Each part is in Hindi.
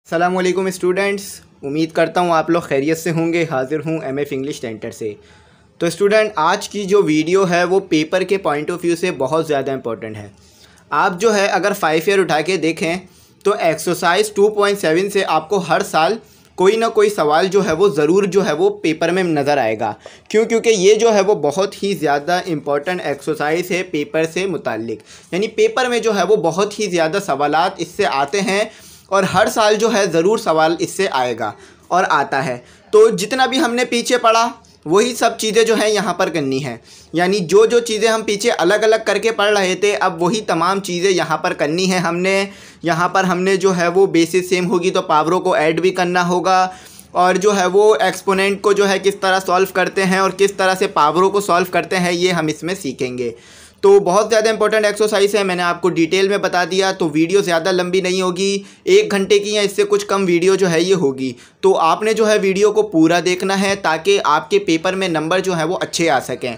अस्सलामुअलैकुम स्टूडेंट्स, उम्मीद करता हूँ आप लोग खैरियत से होंगे। हाज़िर हूँ एमएफ इंग्लिश सेंटर से। तो स्टूडेंट, आज की जो वीडियो है वो पेपर के पॉइंट ऑफ व्यू से बहुत ज़्यादा इंपॉर्टेंट है। आप जो है अगर 5 ईयर उठा के देखें तो एक्सरसाइज 2.7 से आपको हर साल कोई ना कोई सवाल जो है वो ज़रूर जो है वो पेपर में नज़र आएगा। क्योंकि ये जो है वो बहुत ही ज़्यादा इम्पॉर्टेंट एक्सरसाइज है पेपर से मुताल्लिक। यानी पेपर में जो है वो बहुत ही ज़्यादा सवालात इससे आते हैं और हर साल जो है ज़रूर सवाल इससे आएगा और आता है। तो जितना भी हमने पीछे पढ़ा वही सब चीज़ें जो है यहाँ पर करनी है। यानी जो जो चीज़ें हम पीछे अलग अलग करके पढ़ रहे थे, अब वही तमाम चीज़ें यहाँ पर करनी है हमने। यहाँ पर हमने जो है वो बेसिस सेम होगी तो पावरों को ऐड भी करना होगा, और जो है वो एक्सपोनेंट को जो है किस तरह सॉल्व करते हैं और किस तरह से पावरों को सॉल्व करते हैं, ये हम इसमें सीखेंगे। तो बहुत ज़्यादा इंपॉर्टेंट एक्सरसाइज है, मैंने आपको डिटेल में बता दिया। तो वीडियो ज़्यादा लंबी नहीं होगी, 1 घंटे की या इससे कुछ कम वीडियो जो है ये होगी। तो आपने जो है वीडियो को पूरा देखना है ताकि आपके पेपर में नंबर जो है वो अच्छे आ सकें।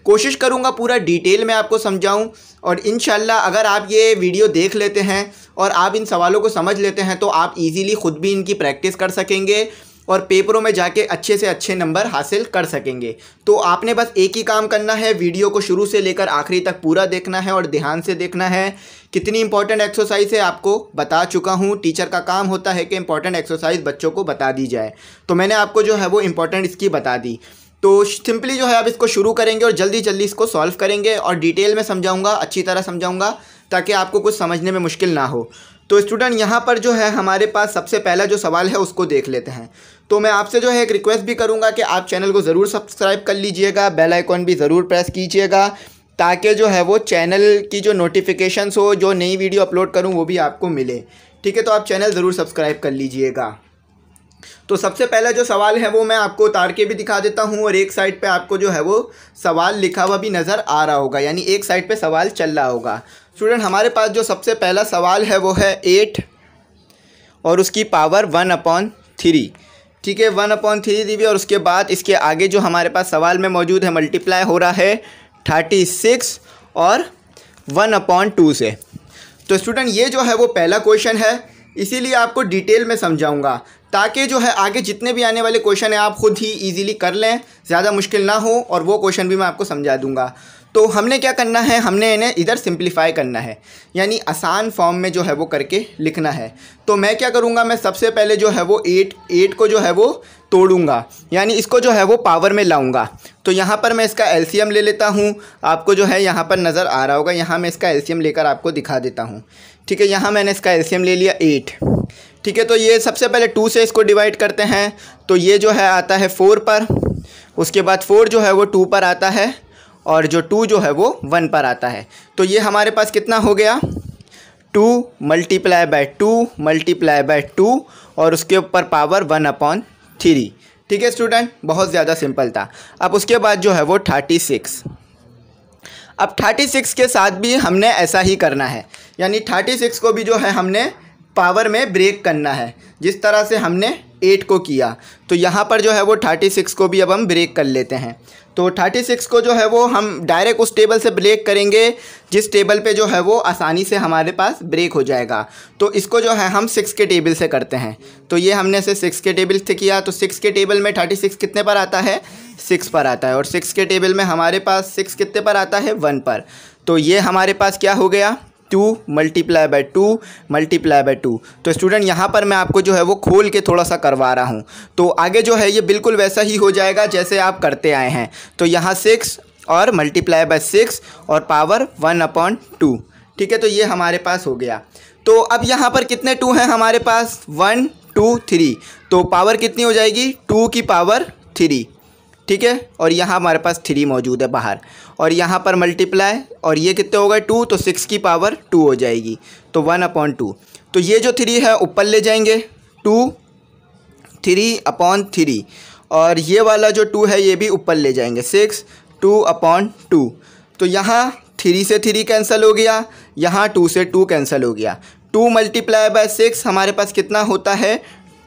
कोशिश करूँगा पूरा डिटेल में आपको समझाऊँ, और इंशाल्लाह अगर आप ये वीडियो देख लेते हैं और आप इन सवालों को समझ लेते हैं तो आप ईज़िली ख़ुद भी इनकी प्रैक्टिस कर सकेंगे और पेपरों में जाके अच्छे से अच्छे नंबर हासिल कर सकेंगे। तो आपने बस एक ही काम करना है, वीडियो को शुरू से लेकर आखिरी तक पूरा देखना है और ध्यान से देखना है। कितनी इंपॉर्टेंट एक्सरसाइज है आपको बता चुका हूँ। टीचर का काम होता है कि इंपॉर्टेंट एक्सरसाइज बच्चों को बता दी जाए, तो मैंने आपको जो है वो इंपॉर्टेंट इसकी बता दी। तो सिंपली जो है आप इसको शुरू करेंगे और जल्दी जल्दी इसको सॉल्व करेंगे और डिटेल में समझाऊँगा, अच्छी तरह समझाऊँगा ताकि आपको कुछ समझने में मुश्किल ना हो। तो स्टूडेंट, यहाँ पर जो है हमारे पास सबसे पहला जो सवाल है उसको देख लेते हैं। तो मैं आपसे जो है एक रिक्वेस्ट भी करूँगा कि आप चैनल को ज़रूर सब्सक्राइब कर लीजिएगा, बेल आइकॉन भी ज़रूर प्रेस कीजिएगा ताकि जो है वो चैनल की जो नोटिफिकेशंस हो, जो नई वीडियो अपलोड करूँ वो भी आपको मिले। ठीक है, तो आप चैनल ज़रूर सब्सक्राइब कर लीजिएगा। तो सबसे पहला जो सवाल है वो मैं आपको उतार के भी दिखा देता हूँ, और एक साइड पे आपको जो है वो सवाल लिखा हुआ भी नज़र आ रहा होगा, यानी एक साइड पे सवाल चल रहा होगा। स्टूडेंट, हमारे पास जो सबसे पहला सवाल है वो है 8 और उसकी पावर 1/3। ठीक है, 1/3 दी हुई, और उसके बाद इसके आगे जो हमारे पास सवाल में मौजूद है मल्टीप्लाई हो रहा है 36 और 1/2 से। तो स्टूडेंट, ये जो है वो पहला क्वेश्चन है, इसीलिए आपको डिटेल में समझाऊंगा ताकि जो है आगे जितने भी आने वाले क्वेश्चन हैं आप खुद ही इजीली कर लें, ज़्यादा मुश्किल ना हो, और वो क्वेश्चन भी मैं आपको समझा दूंगा। तो हमने क्या करना है, हमने इन्हें इधर सिंप्लीफाई करना है, यानी आसान फॉर्म में जो है वो करके लिखना है। तो मैं क्या करूँगा, मैं सबसे पहले जो है वो 8 को जो है वो तोड़ूंगा, यानी इसको जो है वो पावर में लाऊंगा। तो यहाँ पर मैं इसका एलसीएम ले लेता हूँ, आपको जो है यहाँ पर नज़र आ रहा होगा, यहाँ मैं इसका एलसीएम लेकर आपको दिखा देता हूँ। ठीक है, यहाँ मैंने इसका एलसीएम ले लिया 8। ठीक है, तो ये सबसे पहले 2 से इसको डिवाइड करते हैं, तो ये जो है आता है 4 पर, उसके बाद 4 जो है वो 2 पर आता है, और जो 2 जो है वो 1 पर आता है। तो ये हमारे पास कितना हो गया, 2 मल्टीप्लाई बाय 2 मल्टीप्लाई बाय 2 और उसके ऊपर पावर 1/3। ठीक है स्टूडेंट, बहुत ज़्यादा सिंपल था। अब उसके बाद जो है वो 36। अब 36 के साथ भी हमने ऐसा ही करना है, यानी 36 को भी जो है हमने पावर में ब्रेक करना है जिस तरह से हमने 8 को किया। तो यहाँ पर जो है वो 36 को भी अब हम ब्रेक कर लेते हैं। तो 36 को जो है वो हम डायरेक्ट उस टेबल से ब्रेक करेंगे जिस टेबल पे जो है वो आसानी से हमारे पास ब्रेक हो जाएगा। तो इसको जो है हम 6 के टेबल से करते हैं। तो ये हमने से 6 के टेबल से किया, तो 6 के टेबल में 36 कितने पर आता है, 6 पर आता है, और 6 के टेबल में हमारे पास 6 कितने पर आता है, 1 पर। तो ये हमारे पास क्या हो गया, 2 मल्टीप्लाई बाय 2 मल्टीप्लाई बाय 2। तो स्टूडेंट, यहाँ पर मैं आपको जो है वो खोल के थोड़ा सा करवा रहा हूँ, तो आगे जो है ये बिल्कुल वैसा ही हो जाएगा जैसे आप करते आए हैं। तो यहाँ 6 और मल्टीप्लाई बाय 6 और पावर 1/2। ठीक है, तो ये हमारे पास हो गया। तो अब यहाँ पर कितने 2 हैं हमारे पास, 1 2 3। तो पावर कितनी हो जाएगी, 2 की पावर 3। ठीक है, और यहाँ हमारे पास 3 मौजूद है बाहर, और यहाँ पर मल्टीप्लाई, और ये कितने होगा 2, तो 6 की पावर 2 हो जाएगी, तो 1/2। तो ये जो 3 है ऊपर ले जाएंगे, 2 3/3, और ये वाला जो 2 है ये भी ऊपर ले जाएंगे, 6 2/2। तो यहाँ 3 से 3 कैंसिल हो गया, यहाँ 2 से 2 कैंसिल हो गया। 2 मल्टीप्लाई बाय 6 हमारे पास कितना होता है,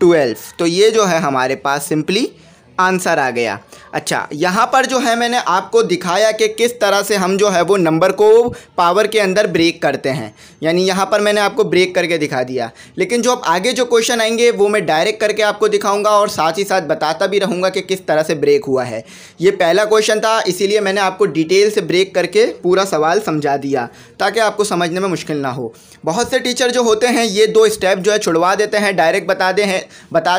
12। तो ये जो है हमारे पास सिंपली आंसर आ गया। अच्छा, यहाँ पर जो है मैंने आपको दिखाया कि किस तरह से हम जो है वो नंबर को पावर के अंदर ब्रेक करते हैं, यानी यहाँ पर मैंने आपको ब्रेक करके दिखा दिया। लेकिन जो अब आगे जो क्वेश्चन आएंगे वो मैं डायरेक्ट करके आपको दिखाऊंगा और साथ ही साथ बताता भी रहूँगा कि किस तरह से ब्रेक हुआ है। ये पहला क्वेश्चन था, इसीलिए मैंने आपको डिटेल से ब्रेक करके पूरा सवाल समझा दिया ताकि आपको समझने में मुश्किल ना हो। बहुत से टीचर जो होते हैं ये 2 स्टेप जो है छुड़वा देते हैं, डायरेक्ट बता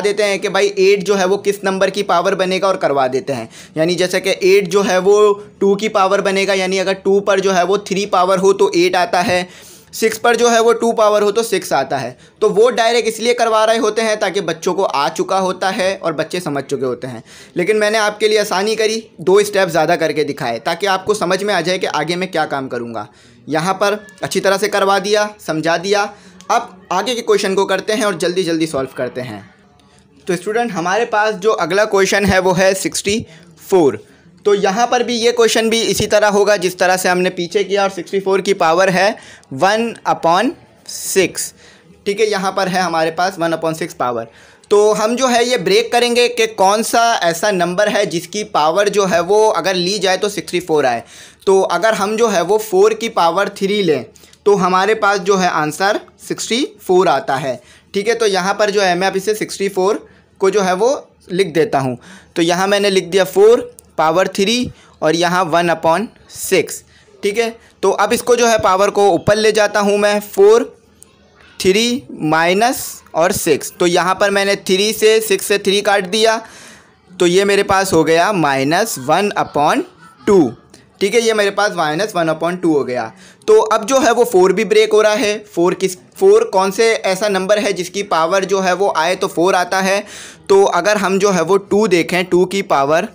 देते हैं कि भाई 8 जो है वो किस नंबर की पावर बनेगा और करवा देते हैं। यानी जैसे कि 8 जो है वो 2 की पावर बनेगा, यानी अगर 2 पर जो है वो 3 पावर हो तो 8 आता है, 6 पर जो है वो 2 पावर हो तो 6 आता है। तो वो डायरेक्ट इसलिए करवा रहे होते हैं ताकि बच्चों को आ चुका होता है और बच्चे समझ चुके होते हैं। लेकिन मैंने आपके लिए आसानी करी, 2 स्टेप ज़्यादा करके दिखाए ताकि आपको समझ में आ जाए कि आगे मैं क्या काम करूँगा। यहाँ पर अच्छी तरह से करवा दिया, समझा दिया। अब आगे के क्वेश्चन को करते हैं और जल्दी जल्दी सॉल्व करते हैं। तो स्टूडेंट हमारे पास जो अगला क्वेश्चन है वो है 64। तो यहाँ पर भी ये क्वेश्चन भी इसी तरह होगा जिस तरह से हमने पीछे किया, और 64 की पावर है 1/6। ठीक है, यहाँ पर है हमारे पास 1/6 पावर। तो हम जो है ये ब्रेक करेंगे कि कौन सा ऐसा नंबर है जिसकी पावर जो है वो अगर ली जाए तो 64 आए। तो अगर हम जो है वो 4 की पावर 3 लें तो हमारे पास जो है आंसर 64 आता है। ठीक है, तो यहाँ पर जो है मैं अब इसे 64 को जो है वो लिख देता हूँ। तो यहाँ मैंने लिख दिया 4 पावर 3 और यहाँ 1/6। ठीक है, तो अब इसको जो है पावर को ऊपर ले जाता हूँ मैं, 4 3 माइनस और 6। तो यहाँ पर मैंने 3 से 6 से 3 काट दिया तो ये मेरे पास हो गया -1/2। ठीक है, ये मेरे पास -1/2 हो गया। तो अब जो है वो 4 भी ब्रेक हो रहा है। 4 कौन से ऐसा नंबर है जिसकी पावर जो है वो आए तो 4 आता है। तो अगर हम जो है वो 2 देखें, 2 की पावर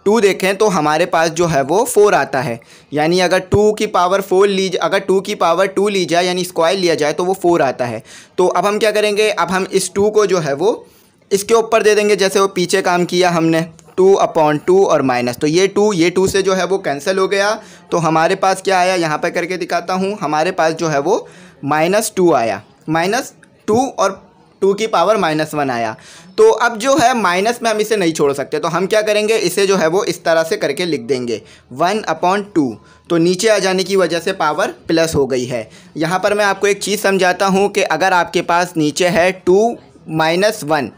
2 देखें तो हमारे पास जो है वो 4 आता है। यानी अगर 2 की पावर 4 अगर 2 की पावर 2 ली जाए यानी स्क्वायर लिया जाए तो वो 4 आता है। तो अब हम क्या करेंगे, अब हम इस 2 को जो है वो इसके ऊपर दे देंगे जैसे वो पीछे काम किया हमने, 2/2 और माइनस। तो ये 2 से जो है वो कैंसिल हो गया। तो हमारे पास क्या आया, यहाँ पर करके दिखाता हूँ, हमारे पास जो है वो -2 आया। -2 और 2 की पावर -1 आया। तो अब जो है माइनस में हम इसे नहीं छोड़ सकते, तो हम क्या करेंगे, इसे जो है वो इस तरह से करके लिख देंगे 1/2। तो नीचे आ जाने की वजह से पावर प्लस हो गई है। यहाँ पर मैं आपको एक चीज़ समझाता हूँ कि अगर आपके पास नीचे है 2 - 1,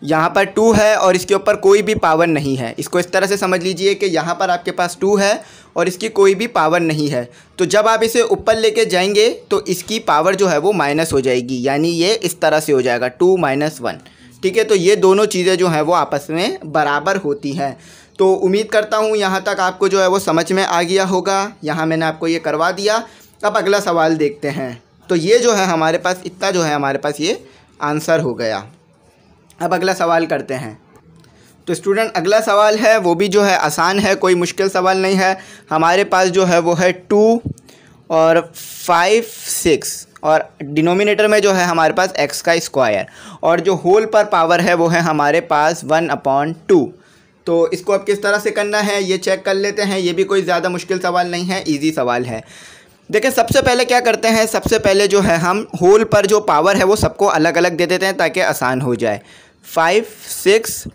यहाँ पर 2 है और इसके ऊपर कोई भी पावर नहीं है, इसको इस तरह से समझ लीजिए कि यहाँ पर आपके पास 2 है और इसकी कोई भी पावर नहीं है। तो जब आप इसे ऊपर लेके जाएंगे तो इसकी पावर जो है वो माइनस हो जाएगी, यानी ये इस तरह से हो जाएगा 2 - 1। ठीक है, तो ये दोनों चीज़ें जो हैं वो आपस में बराबर होती हैं। तो उम्मीद करता हूँ यहाँ तक आपको जो है वो समझ में आ गया होगा। यहाँ मैंने आपको ये करवा दिया। अब अगला सवाल देखते हैं। तो ये जो है हमारे पास इतना जो है हमारे पास ये आंसर हो गया। अब अगला सवाल करते हैं। तो स्टूडेंट अगला सवाल है वो भी जो है आसान है, कोई मुश्किल सवाल नहीं है। हमारे पास जो है वो है 2 और 5 6 और डिनोमिनेटर में जो है हमारे पास x का स्क्वायर, और जो होल पर पावर है वो है हमारे पास 1/2। तो इसको अब किस तरह से करना है ये चेक कर लेते हैं। ये भी कोई ज़्यादा मुश्किल सवाल नहीं है, ईजी सवाल है। देखिए सबसे पहले क्या करते हैं, सबसे पहले जो है हम होल पर जो पावर है वो सबको अलग अलग दे देते हैं ताकि आसान हो जाए। 5 6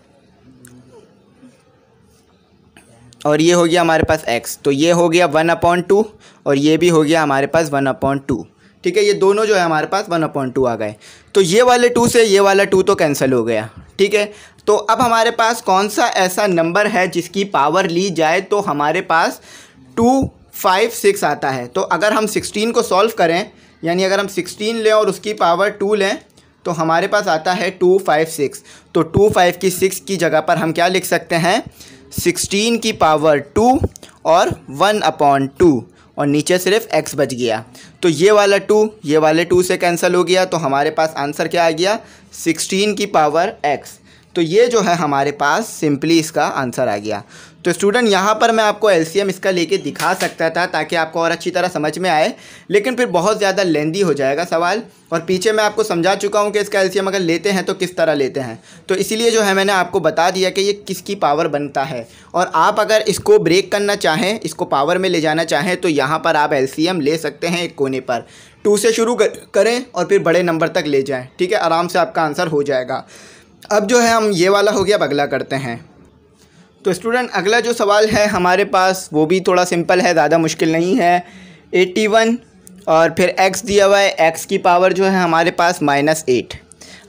और ये हो गया हमारे पास x, तो ये हो गया 1/2 और ये भी हो गया हमारे पास 1/2। ठीक है, ये दोनों जो है हमारे पास 1/2 आ गए। तो ये वाले 2 से ये वाला 2 तो कैंसिल हो गया। ठीक है, तो अब हमारे पास कौन सा ऐसा नंबर है जिसकी पावर ली जाए तो हमारे पास 2 5 6 आता है। तो अगर हम 16 को सॉल्व करें, यानी अगर हम 16 लें और उसकी पावर 2 लें तो हमारे पास आता है 2 5 6। तो 2 5 की 6 की जगह पर हम क्या लिख सकते हैं, 16 की पावर 2 और 1/2 और नीचे सिर्फ x बच गया। तो ये वाला 2 ये वाले 2 से कैंसिल हो गया। तो हमारे पास आंसर क्या आ गया, 16 की पावर x। तो ये जो है हमारे पास सिंपली इसका आंसर आ गया। तो स्टूडेंट यहाँ पर मैं आपको एलसीएम इसका लेके दिखा सकता था ताकि आपको और अच्छी तरह समझ में आए, लेकिन फिर बहुत ज़्यादा लेंदी हो जाएगा सवाल। और पीछे मैं आपको समझा चुका हूँ कि इसका एलसीएम अगर लेते हैं तो किस तरह लेते हैं। तो इसीलिए जो है मैंने आपको बता दिया कि ये किसकी पावर बनता है। और आप अगर इसको ब्रेक करना चाहें, इसको पावर में ले जाना चाहें, तो यहाँ पर आप एलसीएम ले सकते हैं एक कोने पर। 2 से शुरू करें और फिर बड़े नंबर तक ले जाएँ। ठीक है, आराम से आपका आंसर हो जाएगा। अब जो है हम ये वाला हो गया, अब अगला करते हैं। तो स्टूडेंट अगला जो सवाल है हमारे पास वो भी थोड़ा सिंपल है, ज़्यादा मुश्किल नहीं है। 81 और फिर x दिया हुआ है, x की पावर जो है हमारे पास -8।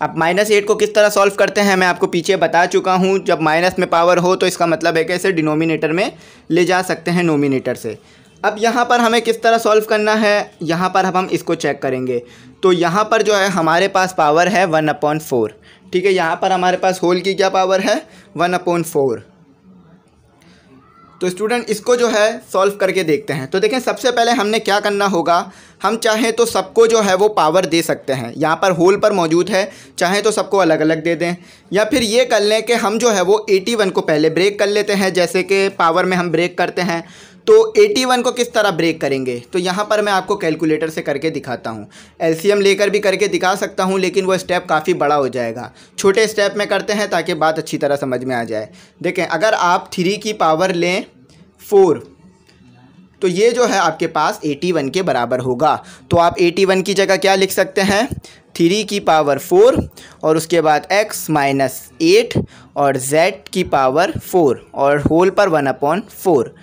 अब -8 को किस तरह सॉल्व करते हैं मैं आपको पीछे बता चुका हूँ। जब माइनस में पावर हो तो इसका मतलब है कि इसे डिनोमिनेटर में ले जा सकते हैं नोमिनेटर से। अब यहाँ पर हमें किस तरह सॉल्व करना है, यहाँ पर अब हम इसको चेक करेंगे। तो यहाँ पर जो है हमारे पास पावर है 1/4। ठीक है, यहाँ पर हमारे पास होल की क्या पावर है 1/4। तो स्टूडेंट इसको जो है सॉल्व करके देखते हैं। तो देखें सबसे पहले हमने क्या करना होगा, हम चाहें तो सबको जो है वो पावर दे सकते हैं। यहाँ पर होल पर मौजूद है, चाहें तो सबको अलग अलग दे दें, या फिर ये कर लें कि हम जो है वो 81 को पहले ब्रेक कर लेते हैं, जैसे कि पावर में हम ब्रेक करते हैं। तो 81 को किस तरह ब्रेक करेंगे, तो यहाँ पर मैं आपको कैलकुलेटर से करके दिखाता हूँ। एलसीएम लेकर भी करके दिखा सकता हूँ, लेकिन वो स्टेप काफ़ी बड़ा हो जाएगा। छोटे स्टेप में करते हैं ताकि बात अच्छी तरह समझ में आ जाए। देखें अगर आप 3 की पावर लें 4, तो ये जो है आपके पास 81 के बराबर होगा। तो आप 81 की जगह क्या लिख सकते हैं, 3 की पावर 4 और उसके बाद x - 8 और z की पावर 4 और होल पर 1/4।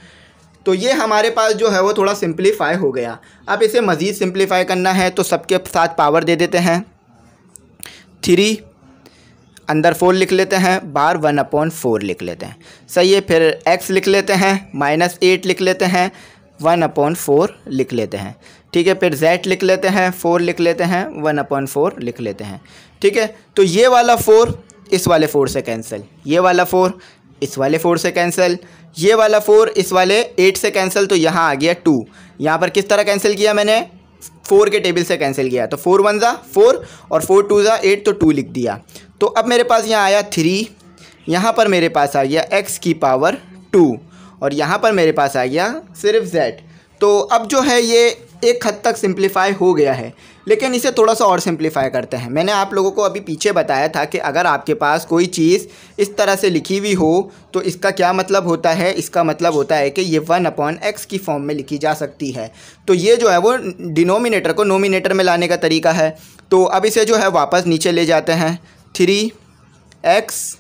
तो ये हमारे पास जो है वो थोड़ा सिंप्लीफाई हो गया। अब इसे मज़ीद सिंप्लीफाई करना है तो सबके साथ पावर दे देते हैं। 3 अंदर 4 लिख लेते हैं, बाहर 1/4 लिख लेते हैं। सही है, फिर x लिख लेते हैं, -8 लिख लेते हैं, 1/4 लिख लेते हैं। ठीक है, फिर z लिख लेते हैं, 4 लिख लेते हैं, 1/4 लिख लेते हैं। ठीक है, तो ये वाला 4 इस वाले 4 से कैंसिल, ये वाला 4 इस वाले 4 से कैंसिल, ये वाला 4 इस वाले 8 से कैंसिल। तो यहाँ आ गया 2। यहाँ पर किस तरह कैंसिल किया मैंने, 4 के टेबल से कैंसिल किया। तो 4 1 ज़ा 4 और 4 2 ज़ा 8, तो 2 लिख दिया। तो अब मेरे पास यहाँ आया 3, यहाँ पर मेरे पास आ गया x की पावर 2 और यहाँ पर मेरे पास आ गया सिर्फ z। तो अब जो है ये एक हद तक सिंप्लीफाई हो गया है, लेकिन इसे थोड़ा सा और सिंप्लीफाई करते हैं। मैंने आप लोगों को अभी पीछे बताया था कि अगर आपके पास कोई चीज़ इस तरह से लिखी हुई हो तो इसका क्या मतलब होता है, इसका मतलब होता है कि ये 1/x की फॉर्म में लिखी जा सकती है। तो ये जो है वो डिनोमिनेटर को नोमिनेटर में लाने का तरीका है। तो अब इसे जो है वापस नीचे ले जाते हैं। 3x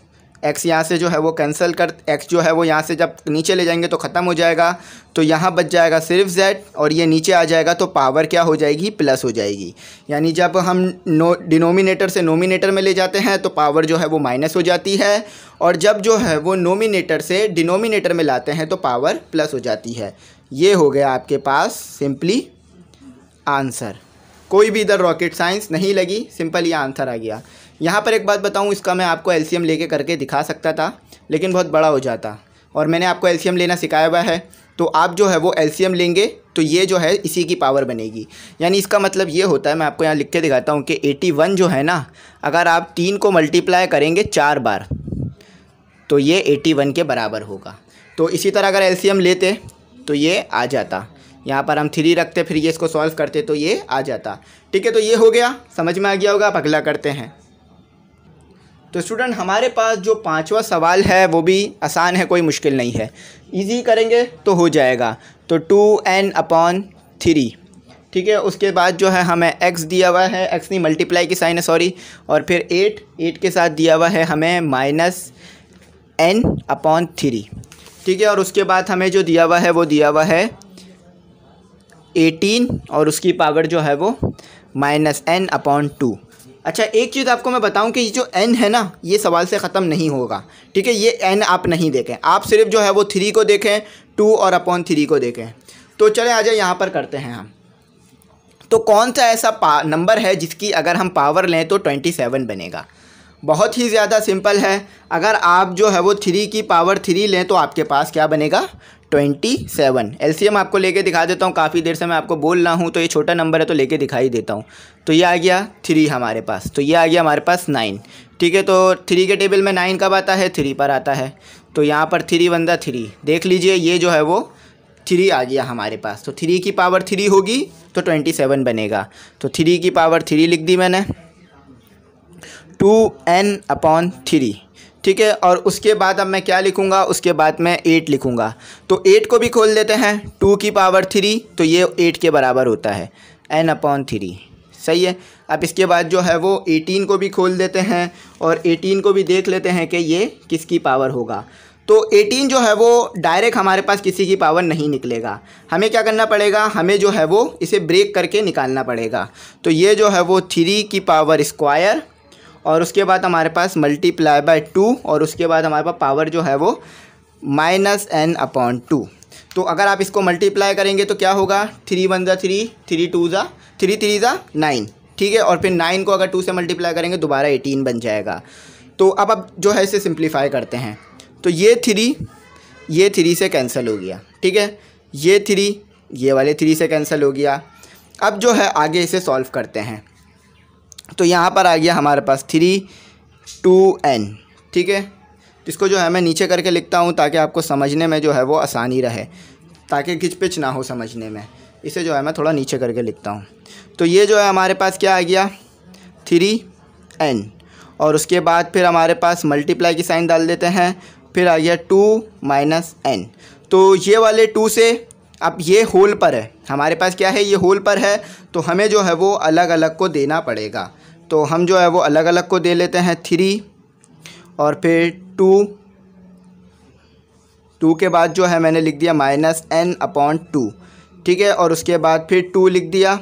यहाँ से जो है वो कैंसिल कर, x जो है वो यहाँ से जब नीचे ले जाएंगे तो ख़त्म हो जाएगा। तो यहाँ बच जाएगा सिर्फ z और ये नीचे आ जाएगा, तो पावर क्या हो जाएगी, प्लस हो जाएगी। यानी जब हम डिनोमिनेटर से नोमिनेटर में ले जाते हैं तो पावर जो है वो माइनस हो जाती है, और जब जो है वो नोमिनेटर से डिनोमिनेटर में लाते हैं तो पावर प्लस हो जाती है। ये हो गया आपके पास सिंपली आंसर। कोई भी इधर रॉकेट साइंस नहीं लगी, सिंपल ये आंसर आ गया। यहाँ पर एक बात बताऊँ, इसका मैं आपको एलसीएम लेके करके दिखा सकता था, लेकिन बहुत बड़ा हो जाता, और मैंने आपको एलसीएम लेना सिखाया हुआ है। तो आप जो है वो एलसीएम लेंगे तो ये जो है इसी की पावर बनेगी। यानी इसका मतलब ये होता है, मैं आपको यहाँ लिख के दिखाता हूँ कि 81 जो है ना, अगर आप 3 को मल्टीप्लाई करेंगे 4 बार तो ये 81 के बराबर होगा। तो इसी तरह अगर एलसीएम लेते तो ये आ जाता, यहाँ पर हम 3 रखते, फिर ये इसको सॉल्व करते तो ये आ जाता। ठीक है, तो ये हो गया, समझ में आ गया होगा। अब अगला करते हैं। तो स्टूडेंट हमारे पास जो 5वां सवाल है वो भी आसान है, कोई मुश्किल नहीं है, इजी करेंगे तो हो जाएगा। तो 2n/3। ठीक है, उसके बाद जो है हमें x दिया हुआ है, x नहीं मल्टीप्लाई की साइन है सॉरी, और फिर 8 के साथ दिया हुआ है हमें -n/3। ठीक है, और उसके बाद हमें जो दिया हुआ है वो दिया हुआ है 18 और उसकी पावर जो है वो -n/2। अच्छा, एक चीज़ आपको मैं बताऊं कि ये जो n है ना, ये सवाल से ख़त्म नहीं होगा। ठीक है, ये n आप नहीं देखें, आप सिर्फ जो है वो 3 को देखें, 2 और /3 को देखें। तो चले आ जाए यहाँ पर करते हैं हम। तो कौन सा ऐसा नंबर है जिसकी अगर हम पावर लें तो 27 बनेगा। बहुत ही ज़्यादा सिंपल है। अगर आप जो है वो 3 की पावर 3 लें तो आपके पास क्या बनेगा, 27। एलसीएम आपको लेके दिखा देता हूँ, काफ़ी देर से मैं आपको बोल रहा हूँ, तो ये छोटा नंबर है तो लेके दिखाई देता हूँ। तो ये आ गया 3 हमारे पास, तो ये आ गया हमारे पास 9। ठीक है, तो 3 के टेबल में 9 कब आता है, 3 पर आता है। तो यहाँ पर 3 1 3, देख लीजिए ये जो है वो 3 आ गया हमारे पास। तो 3 की पावर 3 होगी तो 27 बनेगा। तो 3 की पावर 3 लिख दी मैंने, 2n/3। ठीक है, और उसके बाद अब मैं क्या लिखूँगा, उसके बाद मैं 8 लिखूँगा। तो 8 को भी खोल देते हैं, 2 की पावर 3, तो ये 8 के बराबर होता है, n/3। सही है। अब इसके बाद जो है वो 18 को भी खोल देते हैं और 18 को भी देख लेते हैं कि ये किसकी पावर होगा। तो 18 जो है वो डायरेक्ट हमारे पास किसी की पावर नहीं निकलेगा, हमें क्या करना पड़ेगा, हमें जो है वो इसे ब्रेक करके निकालना पड़ेगा। तो ये जो है वो 3 की पावर स्क्वायर और उसके बाद हमारे पास मल्टीप्लाई बाय 2 और उसके बाद हमारे पास पावर जो है वो -n/2। तो अगर आप इसको मल्टीप्लाई करेंगे तो क्या होगा, 3 1 ज़ा 3, 3 2 ज़ा 3 3 ज़ा 9, ठीक है। और फिर 9 को अगर 2 से मल्टीप्लाई करेंगे दोबारा 18 बन जाएगा। तो अब जो है इसे सिंप्लीफाई करते हैं, तो ये 3 से कैंसिल हो गया, ठीक है। ये 3 ये वाले 3 से कैंसिल हो गया। अब जो है आगे इसे सॉल्व करते हैं, तो यहाँ पर आ गया हमारे पास 3 2n, ठीक है। इसको जो है मैं नीचे करके लिखता हूँ ताकि आपको समझने में जो है वो आसानी रहे, ताकि घिचपिच ना हो समझने में। इसे जो है मैं थोड़ा नीचे करके लिखता हूँ। तो ये जो है हमारे पास क्या आ गया 3n और उसके बाद फिर हमारे पास मल्टीप्लाई की साइन डाल देते हैं, फिर आ गया 2 - n। तो ये वाले 2 से अब ये होल पर है, हमारे पास क्या है, ये होल पर है, तो हमें जो है वो अलग अलग को देना पड़ेगा। तो हम जो है वो अलग अलग को दे लेते हैं, 3 और फिर 2 के बाद जो है मैंने लिख दिया -n/2, ठीक है। और उसके बाद फिर 2 लिख दिया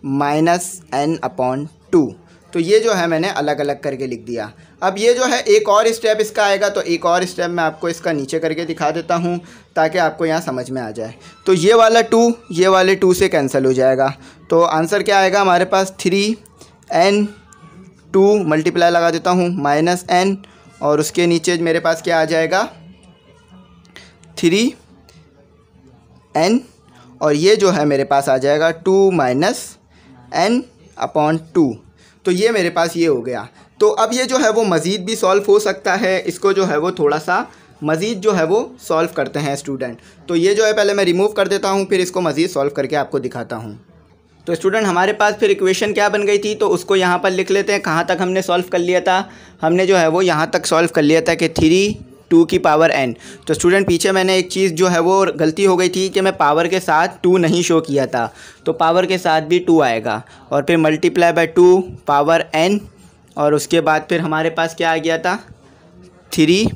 -n/2। तो ये जो है मैंने अलग अलग करके लिख दिया। अब ये जो है एक और स्टेप इसका आएगा, तो एक और स्टेप मैं आपको इसका नीचे करके दिखा देता हूँ ताकि आपको यहाँ समझ में आ जाए। तो ये वाला 2 ये वाले 2 से कैंसिल हो जाएगा, तो आंसर क्या आएगा हमारे पास 3n/2 मल्टीप्लाई लगा देता हूँ -n और उसके नीचे मेरे पास क्या आ जाएगा 3n और ये जो है मेरे पास आ जाएगा 2 - n/2। तो ये मेरे पास ये हो गया। तो अब ये जो है वो मज़ीद भी सॉल्व हो सकता है, इसको जो है वो थोड़ा सा मज़ीद जो है वो सॉल्व करते हैं स्टूडेंट। तो ये जो है पहले मैं रिमूव कर देता हूँ, फिर इसको मज़ीद सॉल्व करके आपको दिखाता हूँ। तो स्टूडेंट हमारे पास फिर इक्वेशन क्या बन गई थी, तो उसको यहाँ पर लिख लेते हैं। कहाँ तक हमने सॉल्व कर लिया था, हमने जो है वो यहाँ तक सॉल्व कर लिया था कि 3 2 की पावर n। तो स्टूडेंट पीछे मैंने एक चीज़ जो है वो गलती हो गई थी कि मैं पावर के साथ 2 नहीं शो किया था, तो पावर के साथ भी 2 आएगा और फिर मल्टीप्लाई बाय 2 पावर n और उसके बाद फिर हमारे पास क्या आ गया था 3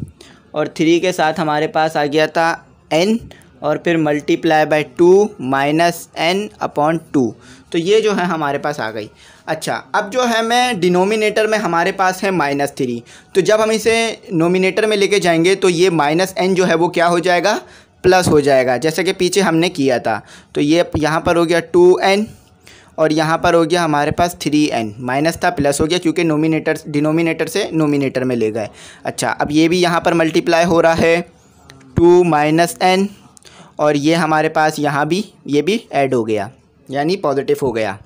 और 3 के साथ हमारे पास आ गया था n और फिर मल्टीप्लाई बाय 2 -n/2। तो ये जो है हमारे पास आ गई। अच्छा, अब जो है मैं डिनोमिनेटर में हमारे पास है -3, तो जब हम इसे नोमिनेटर में लेके जाएंगे तो ये -n जो है वो क्या हो जाएगा, प्लस हो जाएगा, जैसे कि पीछे हमने किया था। तो ये यहाँ पर हो गया 2n और यहाँ पर हो गया हमारे पास 3n, माइनस था प्लस हो गया क्योंकि डिनोमिनेटर से नोमिनेटर में ले गए। अच्छा, अब ये भी यहाँ पर मल्टीप्लाई हो रहा है 2 - n और ये हमारे पास यहाँ भी ये भी ऐड हो गया, यानी पॉजिटिव हो गया,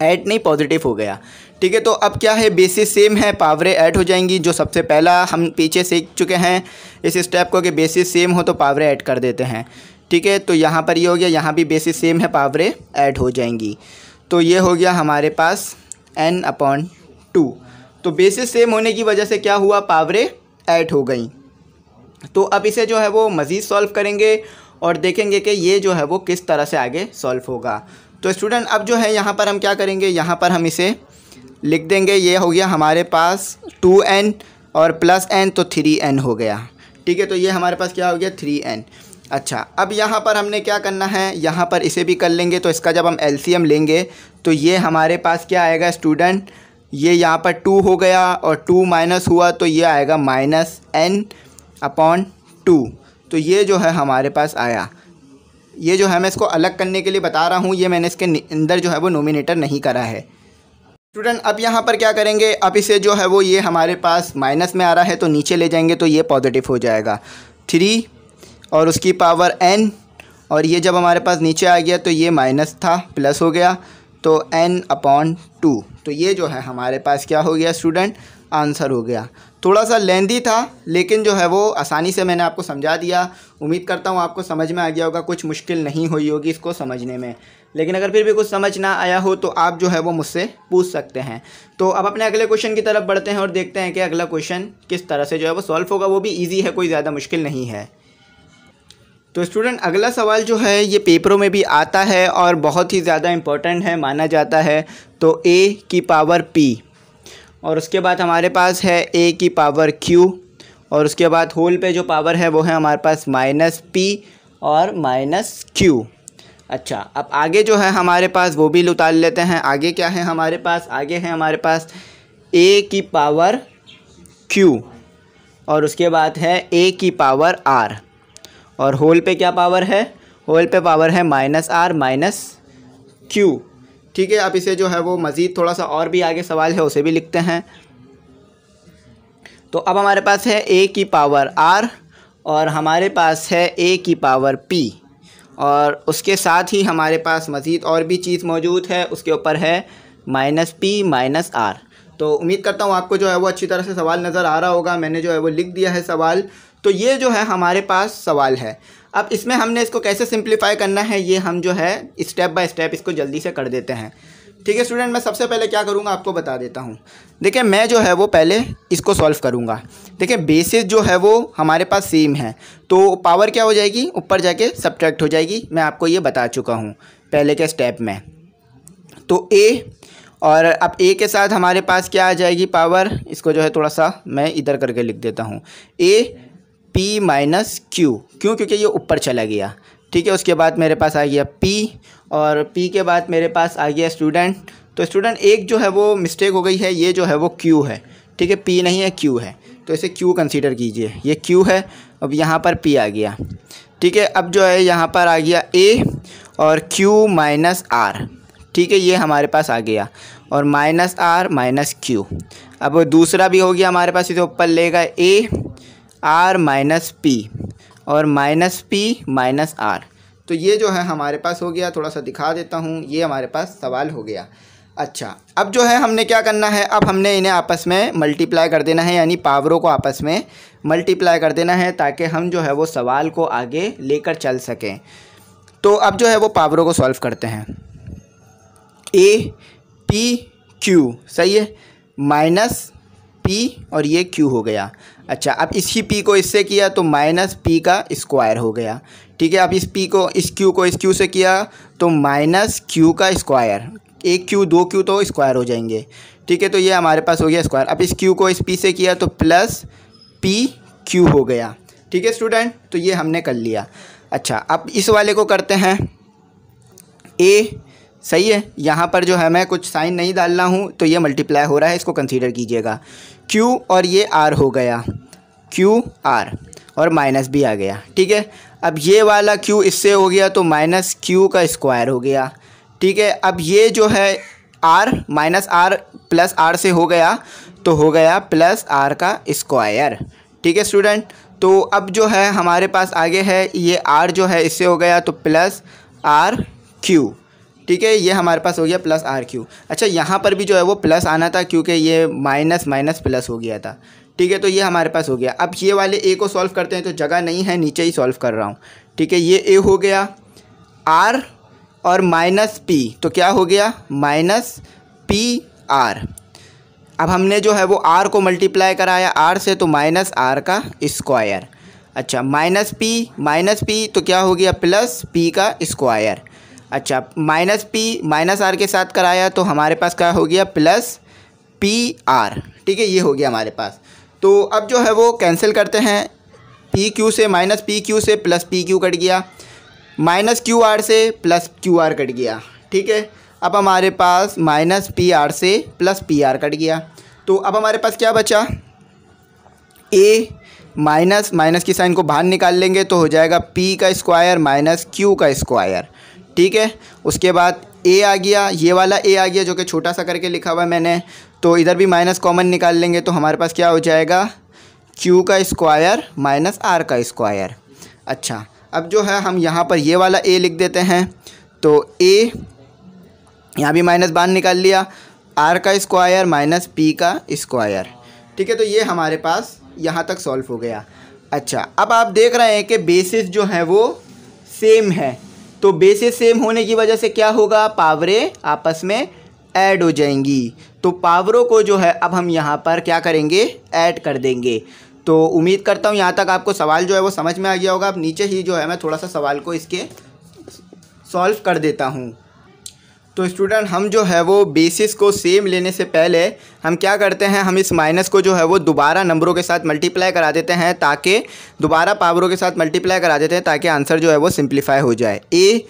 ऐड नहीं पॉजिटिव हो गया, ठीक है। तो अब क्या है, बेसिस सेम है, पावरें ऐड हो जाएंगी। जो सबसे पहला हम पीछे सीख चुके हैं इस स्टेप को कि बेसिस सेम हो तो पावरें ऐड कर देते हैं, ठीक है। तो यहाँ पर ये हो गया, यहाँ भी बेसिस सेम है, पावरें ऐड हो जाएंगी। तो ये हो गया हमारे पास n/2। तो बेसिस सेम होने की वजह से क्या हुआ, पावरें ऐड हो गई। तो अब इसे जो है वो मज़ीद सॉल्व करेंगे और देखेंगे कि ये जो है वो किस तरह से आगे सॉल्व होगा। तो स्टूडेंट अब जो है यहाँ पर हम क्या करेंगे, यहाँ पर हम इसे लिख देंगे। ये हो गया हमारे पास 2n और प्लस n तो 3n हो गया, ठीक है। तो ये हमारे पास क्या हो गया 3n। अच्छा, अब यहाँ पर हमने क्या करना है, यहाँ पर इसे भी कर लेंगे। तो इसका जब हम एलसीएम लेंगे तो ये हमारे पास क्या आएगा स्टूडेंट, ये यहाँ पर 2 हो गया और 2 माइनस हुआ तो ये आएगा -n/2। तो ये जो है हमारे पास आया। ये जो है मैं इसको अलग करने के लिए बता रहा हूँ, ये मैंने इसके अंदर जो है वो नोमिनेटर नहीं करा है। स्टूडेंट अब यहाँ पर क्या करेंगे, अब इसे जो है वो ये हमारे पास माइनस में आ रहा है तो नीचे ले जाएंगे तो ये पॉजिटिव हो जाएगा 3 और उसकी पावर n और ये जब हमारे पास नीचे आ गया तो ये माइनस था प्लस हो गया तो n/2। तो ये जो है हमारे पास क्या हो गया स्टूडेंट, आंसर हो गया। थोड़ा सा लेंदी था लेकिन जो है वो आसानी से मैंने आपको समझा दिया। उम्मीद करता हूँ आपको समझ में आ गया होगा, कुछ मुश्किल नहीं हुई होगी इसको समझने में। लेकिन अगर फिर भी कुछ समझ ना आया हो तो आप जो है वो मुझसे पूछ सकते हैं। तो अब अपने अगले क्वेश्चन की तरफ बढ़ते हैं और देखते हैं कि अगला क्वेश्चन किस तरह से जो है वो सॉल्व होगा। वो भी ईजी है, कोई ज़्यादा मुश्किल नहीं है। तो स्टूडेंट अगला सवाल जो है ये पेपरों में भी आता है और बहुत ही ज़्यादा इम्पोर्टेंट है माना जाता है। तो a की पावर p और उसके बाद हमारे पास है a की पावर q और उसके बाद होल पे जो पावर है वो है हमारे पास -p और -q। अच्छा, अब आगे जो है हमारे पास वो भी उतार लेते हैं। आगे क्या है हमारे पास? आगे है हमारे पास a की पावर q और उसके बाद है a की पावर r और होल पे क्या पावर है? होल पे पावर है -r -q। ठीक है, अब इसे जो है वो मज़ीद थोड़ा सा और भी आगे सवाल है उसे भी लिखते हैं। तो अब हमारे पास है a की पावर r और हमारे पास है a की पावर p और उसके साथ ही हमारे पास मज़ीद और भी चीज़ मौजूद है, उसके ऊपर है -p -r। तो उम्मीद करता हूँ आपको जो है वो अच्छी तरह से सवाल नज़र आ रहा होगा। मैंने जो है वो लिख दिया है सवाल। तो ये जो है हमारे पास सवाल है। अब इसमें हमने इसको कैसे सिंप्लीफाई करना है ये हम जो है स्टेप बाय स्टेप इसको जल्दी से कर देते हैं। ठीक है स्टूडेंट, मैं सबसे पहले क्या करूँगा आपको बता देता हूँ। देखिए, मैं जो है वो पहले इसको सॉल्व करूँगा। देखिए, बेसिस जो है वो हमारे पास सेम है तो पावर क्या हो जाएगी? ऊपर जाके सब्ट्रैक्ट हो जाएगी। मैं आपको ये बता चुका हूँ पहले के स्टेप में। तो a और अब a के साथ हमारे पास क्या आ जाएगी पावर? इसको जो है थोड़ा सा मैं इधर करके लिख देता हूँ, a p -q। क्यों? क्योंकि ये ऊपर चला गया। ठीक है, उसके बाद मेरे पास आ गया p और p के बाद मेरे पास आ गया स्टूडेंट। तो स्टूडेंट एक जो है वो मिस्टेक हो गई है, ये जो है वो q है। ठीक है, p नहीं है q है, तो इसे q कंसीडर कीजिए। ये q है, अब यहाँ पर p आ गया। ठीक है, अब जो है यहाँ पर आ गया a और q -r। ठीक है, ये हमारे पास आ गया और -r -q। अब दूसरा भी हो गया हमारे पास, इसे ऊपर लेगा a r -p और -p -r। तो ये जो है हमारे पास हो गया। थोड़ा सा दिखा देता हूँ, ये हमारे पास सवाल हो गया। अच्छा, अब जो है हमने क्या करना है? अब हमने इन्हें आपस में मल्टीप्लाई कर देना है, यानी पावरों को आपस में मल्टीप्लाई कर देना है ताकि हम जो है वो सवाल को आगे लेकर चल सकें। तो अब जो है वो पावरों को सॉल्व करते हैं। a p q सही है, -p और ये q हो गया। अच्छा, अब इसी p को इससे किया तो -p का स्क्वायर हो गया। ठीक है, अब इस p को इस q को इस q से किया तो -q का स्क्वायर। एक q दो q तो स्क्वायर हो जाएंगे। ठीक है, तो ये हमारे पास हो गया स्क्वायर। अब इस q को इस p से किया तो +pq हो गया। ठीक है स्टूडेंट, तो ये हमने कर लिया। अच्छा, अब इस वाले को करते हैं। a सही है, यहाँ पर जो है मैं कुछ साइन नहीं डाल रहा हूँ तो ये मल्टीप्लाई हो रहा है, इसको कंसीडर कीजिएगा। q और ये r हो गया, q r और माइनस भी आ गया। ठीक है, अब ये वाला q इससे हो गया तो -q का स्क्वायर हो गया। ठीक है, अब ये जो है r -r प्लस r से हो गया तो हो गया +r का स्क्वायर। ठीक है स्टूडेंट, तो अब जो है हमारे पास आगे है ये r जो है इससे हो गया तो +rq। ठीक है, ये हमारे पास हो गया +rq। अच्छा, यहाँ पर भी जो है वो प्लस आना था क्योंकि ये माइनस माइनस प्लस हो गया था। ठीक है, तो ये हमारे पास हो गया। अब ये वाले a को सॉल्व करते हैं तो जगह नहीं है, नीचे ही सॉल्व कर रहा हूँ। ठीक है, ये a हो गया, r और -p तो क्या हो गया? -pr। अब हमने जो है वो r को मल्टीप्लाई कराया r से तो -r का स्क्वायर। अच्छा, -p तो क्या हो गया? +p का स्क्वायर। अच्छा, -p -r के साथ कराया तो हमारे पास क्या हो गया? +pr। ठीक है, ये हो गया हमारे पास। तो अब जो है वो कैंसिल करते हैं। pq से -pq से +pq कट गया, -qr से +qr कट गया। ठीक है, अब हमारे पास -pr से +pr कट गया। तो अब हमारे पास क्या बचा? a माइनस की साइन को बाहर निकाल लेंगे तो हो जाएगा p का स्क्वायर -q का स्क्वायर। ठीक है, उसके बाद a आ गया, ये वाला a आ गया जो कि छोटा सा करके लिखा हुआ है मैंने। तो इधर भी माइनस कॉमन निकाल लेंगे तो हमारे पास क्या हो जाएगा? q का स्क्वायर -r का स्क्वायर। अच्छा, अब जो है हम यहाँ पर ये वाला a लिख देते हैं तो a यहाँ भी माइनस बाहर निकाल लिया, r का स्क्वायर -p का स्क्वायर। ठीक है, तो ये हमारे पास यहाँ तक सॉल्व हो गया। अच्छा, अब आप देख रहे हैं कि बेसिस जो है वो सेम है, तो बेसिस सेम होने की वजह से क्या होगा? पावरें आपस में ऐड हो जाएंगी। तो पावरों को जो है अब हम यहाँ पर क्या करेंगे? ऐड कर देंगे। तो उम्मीद करता हूँ यहाँ तक आपको सवाल जो है वो समझ में आ गया होगा। अब नीचे ही जो है मैं थोड़ा सा सवाल को इसके सॉल्व कर देता हूँ। तो स्टूडेंट हम जो है वो बेसिस को सेम लेने से पहले हम क्या करते हैं, हम इस माइनस को जो है वो दोबारा नंबरों के साथ मल्टीप्लाई करा देते हैं, ताकि दोबारा पावरों के साथ मल्टीप्लाई करा देते हैं ताकि आंसर जो है वो सिंप्लीफाई हो जाए। a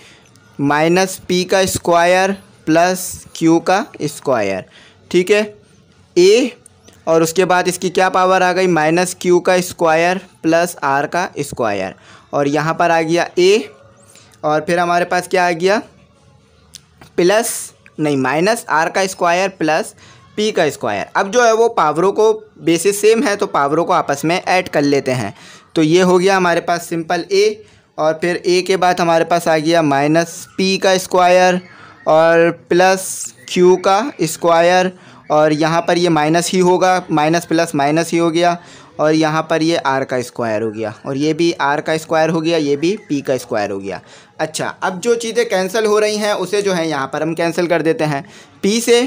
माइनस पी का स्क्वायर प्लस क्यू का स्क्वायर, ठीक है। a और उसके बाद इसकी क्या पावर आ गई, माइनस क्यू का स्क्वायर प्लस आर का स्क्वायर, और यहाँ पर आ गया a, और फिर हमारे पास क्या आ गया, प्लस नहीं माइनस आर का स्क्वायर प्लस पी का स्क्वायर। अब जो है वो पावरों को बेसिस सेम है तो पावरों को आपस में ऐड कर लेते हैं। तो ये हो गया हमारे पास सिंपल a, और फिर a के बाद हमारे पास आ गया माइनस पी का स्क्वायर और प्लस क्यू का स्क्वायर, और यहाँ पर ये माइनस ही होगा, माइनस प्लस माइनस ही हो गया, और यहाँ पर ये आर का स्क्वायर हो गया, और ये भी आर का स्क्वायर हो गया, ये भी पी का स्क्वायर हो गया। अच्छा, अब जो चीज़ें कैंसिल हो रही हैं उसे जो है यहाँ पर हम कैंसिल कर देते हैं। पी से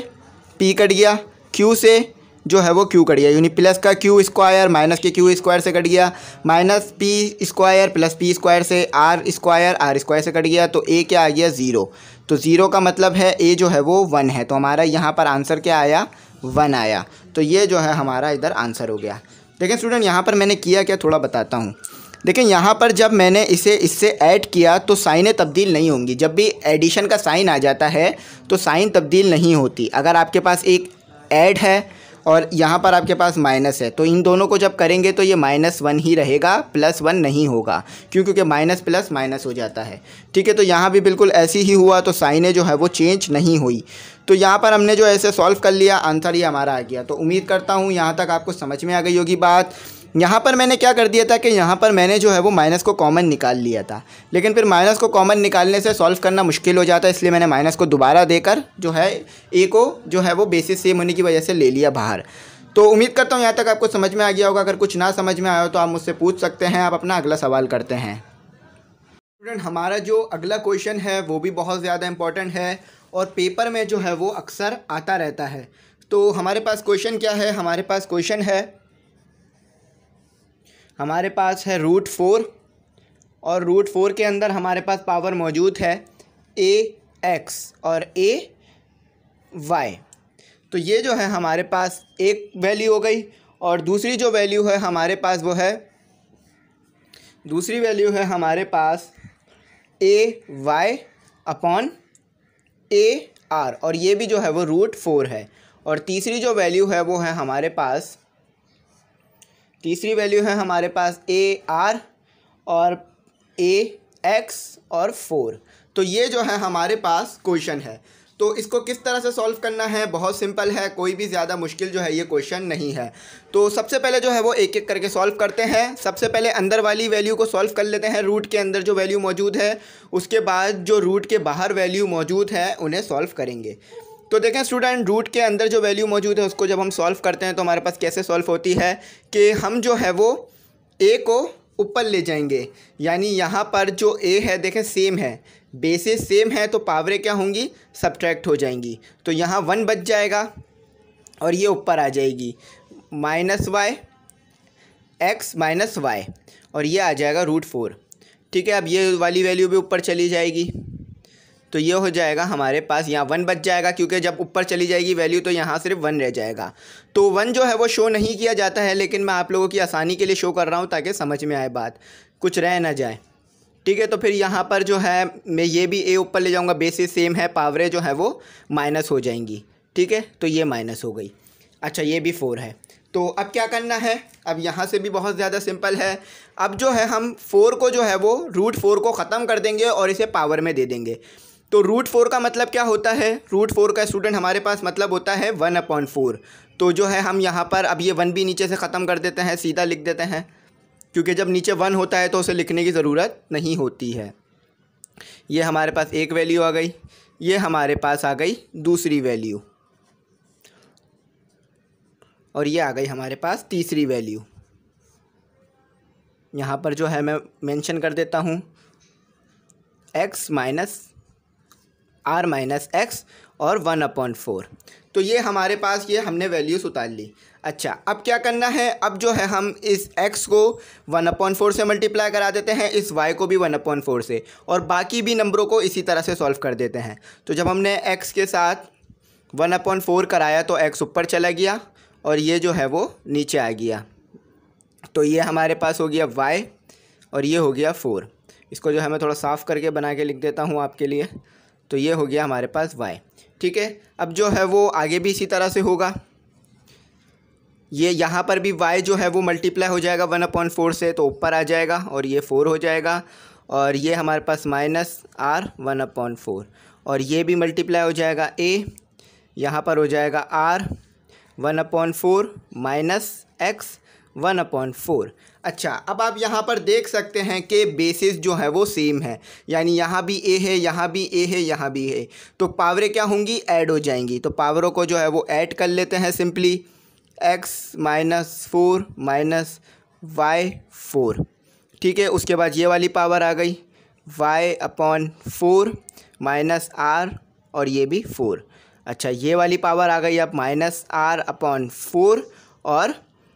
पी कट गया, क्यू से जो है वो क्यू कट गया, यानी प्लस का क्यू स्क्वायर माइनस के क्यू स्क्वायर से कट गया, minus P square plus P square से आर स्क्वायर से कट गया, तो ए क्या आ गया, ज़ीरो। तो ज़ीरो का मतलब है ए जो है वो 1 है, तो हमारा यहाँ पर आंसर क्या आया, 1 आया। तो ये जो है हमारा इधर आंसर हो गया। देखिए स्टूडेंट यहाँ पर मैंने किया क्या, थोड़ा बताता हूँ। देखिए यहाँ पर जब मैंने इसे इससे ऐड किया तो साइनें तब्दील नहीं होंगी। जब भी एडिशन का साइन आ जाता है तो साइन तब्दील नहीं होती। अगर आपके पास एक ऐड है और यहाँ पर आपके पास माइनस है तो इन दोनों को जब करेंगे तो ये -1 ही रहेगा, +1 नहीं होगा, क्योंकि माइनस प्लस माइनस हो जाता है, ठीक है। तो यहाँ भी बिल्कुल ऐसी ही हुआ, तो साइनें जो है वो चेंज नहीं हुई। तो यहाँ पर हमने जो ऐसे सॉल्व कर लिया, आंसर ये हमारा आ गया। तो उम्मीद करता हूँ यहाँ तक आपको समझ में आ गई होगी बात। यहाँ पर मैंने क्या कर दिया था कि यहाँ पर मैंने जो है वो माइनस को कॉमन निकाल लिया था, लेकिन फिर माइनस को कॉमन निकालने से सॉल्व करना मुश्किल हो जाता है, इसलिए मैंने माइनस को दोबारा देकर जो है ए को जो है वो बेसिस सेम होने की वजह से ले लिया बाहर। तो उम्मीद करता हूँ यहाँ तक आपको समझ में आ गया होगा। अगर कुछ ना समझ में आया हो तो आप मुझसे पूछ सकते हैं। आप अपना अगला सवाल करते हैं। स्टूडेंट हमारा जो अगला क्वेश्चन है वो भी बहुत ज़्यादा इंपॉर्टेंट है और पेपर में जो है वो अक्सर आता रहता है। तो हमारे पास क्वेश्चन क्या है, हमारे पास क्वेश्चन है, हमारे पास है √4 और √4 के अंदर हमारे पास पावर मौजूद है ax और ay। तो ये जो है हमारे पास एक वैल्यू हो गई, और दूसरी जो वैल्यू है हमारे पास वो है, दूसरी वैल्यू है हमारे पास ay अपॉन ar, और ये भी जो है वो √4 है। और तीसरी जो वैल्यू है वो है हमारे पास, तीसरी वैल्यू है हमारे पास ar और ax और 4। तो ये जो है हमारे पास क्वेश्चन है। तो इसको किस तरह से सॉल्व करना है, बहुत सिंपल है, कोई भी ज़्यादा मुश्किल जो है ये क्वेश्चन नहीं है। तो सबसे पहले जो है वो एक एक करके सॉल्व करते हैं। सबसे पहले अंदर वाली वैल्यू को सॉल्व कर लेते हैं, रूट के अंदर जो वैल्यू मौजूद है, उसके बाद जो रूट के बाहर वैल्यू मौजूद है उन्हें सॉल्व करेंगे। तो देखें स्टूडेंट, रूट के अंदर जो वैल्यू मौजूद है उसको जब हम सॉल्व करते हैं तो हमारे पास कैसे सॉल्व होती है कि हम जो है वो ए को ऊपर ले जाएंगे, यानी यहाँ पर जो ए है देखें सेम है, बेसिस सेम है, तो पावरें क्या होंगी, सब्ट्रैक्ट हो जाएंगी। तो यहाँ 1 बच जाएगा और ये ऊपर आ जाएगी -y x माइनस y, और ये आ जाएगा √4, ठीक है। अब ये वाली वैल्यू भी ऊपर चली जाएगी, तो ये हो जाएगा हमारे पास, यहाँ 1 बच जाएगा, क्योंकि जब ऊपर चली जाएगी वैल्यू तो यहाँ सिर्फ 1 रह जाएगा। तो 1 जो है वो शो नहीं किया जाता है, लेकिन मैं आप लोगों की आसानी के लिए शो कर रहा हूँ ताकि समझ में आए बात, कुछ रह ना जाए, ठीक है। तो फिर यहाँ पर जो है मैं ये भी ए ऊपर ले जाऊँगा, बेसिस सेम है, पावरें जो है वो माइनस हो जाएंगी, ठीक है। तो ये माइनस हो गई। अच्छा, ये भी 4 है। तो अब क्या करना है, अब यहाँ से भी बहुत ज़्यादा सिंपल है। अब जो है हम 4 को जो है वो √4 को ख़त्म कर देंगे और इसे पावर में दे देंगे। तो √4 का मतलब क्या होता है, √4 का स्टूडेंट हमारे पास मतलब होता है 1/4। तो जो है हम यहाँ पर अब ये 1 भी नीचे से ख़त्म कर देते हैं, सीधा लिख देते हैं, क्योंकि जब नीचे 1 होता है तो उसे लिखने की ज़रूरत नहीं होती है। ये हमारे पास एक वैल्यू आ गई, ये हमारे पास आ गई दूसरी वैल्यू, और ये आ गई हमारे पास तीसरी वैल्यू। यहाँ पर जो है मैं मेंशन कर देता हूँ x minus r minus x और 1/4। तो ये हमारे पास ये हमने वैल्यूज़ उतार ली। अच्छा, अब क्या करना है, अब जो है हम इस x को 1/4 से मल्टीप्लाई करा देते हैं, इस y को भी 1/4 से, और बाकी भी नंबरों को इसी तरह से सॉल्व कर देते हैं। तो जब हमने x के साथ 1/4 कराया तो x ऊपर चला गया और ये जो है वो नीचे आ गया। तो ये हमारे पास हो गया y और ये हो गया 4। इसको जो है मैं थोड़ा साफ़ करके बना के लिख देता हूँ आपके लिए। तो ये हो गया हमारे पास y। ठीक है, अब जो है वो आगे भी इसी तरह से होगा। ये यहाँ पर भी y जो है वो मल्टीप्लाई हो जाएगा 1/4 से, तो ऊपर आ जाएगा और ये 4 हो जाएगा। और ये हमारे पास माइनस r 1/4 और ये भी मल्टीप्लाई हो जाएगा a, यहाँ पर हो जाएगा r 1/4 माइनस x 1/4। अच्छा, अब आप यहाँ पर देख सकते हैं कि बेसिस जो है वो सेम है, यानी यहाँ भी a है, यहाँ भी a है, यहाँ भी a। तो पावरें क्या होंगी, ऐड हो जाएंगी। तो पावरों को जो है वो ऐड कर लेते हैं simply, x minus 4 minus y 4। ठीक है, उसके बाद ये वाली पावर आ गई y/4 माइनस r और ये भी 4। अच्छा, ये वाली पावर आ गई अब माइनस r/4 और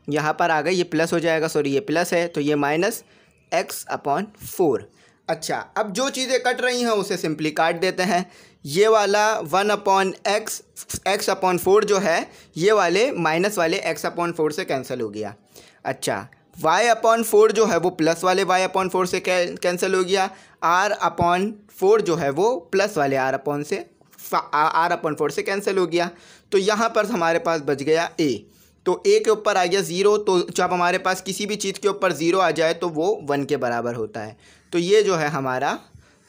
यहाँ पर आ गई, ये प्लस हो जाएगा, सॉरी ये प्लस है, तो ये माइनस x/4। अच्छा, अब जो चीज़ें कट रही हैं उसे सिंपली काट देते हैं। ये वाला 1/x/4 जो है, ये वाले माइनस वाले x/4 से कैंसिल हो गया। अच्छा, y/4 जो है वो प्लस वाले y/4 से कैंसिल हो गया। r/4 जो है वो प्लस वाले r/4 से कैंसिल हो गया। तो यहाँ पर हमारे पास बच गया a। तो a के ऊपर आ गया 0। तो जब हमारे पास किसी भी चीज़ के ऊपर 0 आ जाए तो वो 1 के बराबर होता है। तो ये जो है हमारा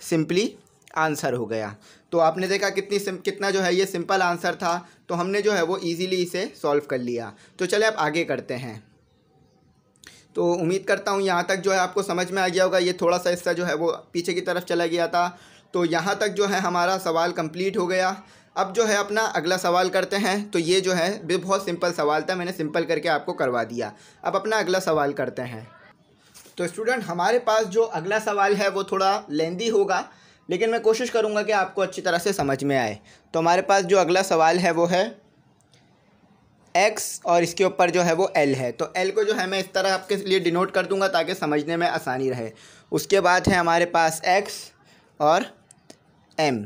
सिंपली आंसर हो गया। तो आपने देखा कितना जो है ये सिंपल आंसर था। तो हमने जो है वो इजीली इसे सॉल्व कर लिया। तो चले अब आगे करते हैं। तो उम्मीद करता हूँ यहाँ तक जो है आपको समझ में आ गया होगा। ये थोड़ा सा हिस्सा जो है वो पीछे की तरफ चला गया था। तो यहाँ तक जो है हमारा सवाल कंप्लीट हो गया। अब जो है अपना अगला सवाल करते हैं। तो ये जो है बहुत सिंपल सवाल था, मैंने सिंपल करके आपको करवा दिया। अब अपना अगला सवाल करते हैं। तो स्टूडेंट, हमारे पास जो अगला सवाल है वो थोड़ा लेंदी होगा, लेकिन मैं कोशिश करूँगा कि आपको अच्छी तरह से समझ में आए। तो हमारे पास जो अगला सवाल है वो है x और इसके ऊपर जो है वो l है। तो l को जो है मैं इस तरह आपके लिए डिनोट कर दूंगा ताकि समझने में आसानी रहे। उसके बाद है हमारे पास x और m।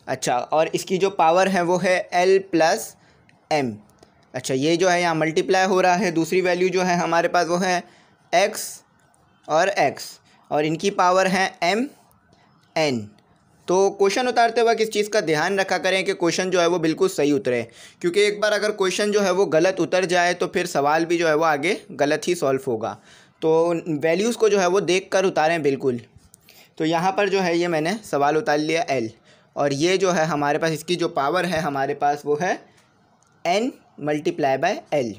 अच्छा, और इसकी जो पावर है वो है l प्लस m। अच्छा, ये जो है यहाँ मल्टीप्लाई हो रहा है। दूसरी वैल्यू जो है हमारे पास वो है x और x और इनकी पावर है m n। तो क्वेश्चन उतारते वक्त इस चीज़ का ध्यान रखा करें कि क्वेश्चन जो है वो बिल्कुल सही उतरे, क्योंकि एक बार अगर क्वेश्चन जो है वो गलत उतर जाए तो फिर सवाल भी जो है वो आगे गलत ही सॉल्व होगा। तो वैल्यूज़ को जो है वो देख कर उतारें बिल्कुल। तो यहाँ पर जो है ये मैंने सवाल उतार लिया l, और ये जो है हमारे पास इसकी जो पावर है हमारे पास वो है n multiply by l,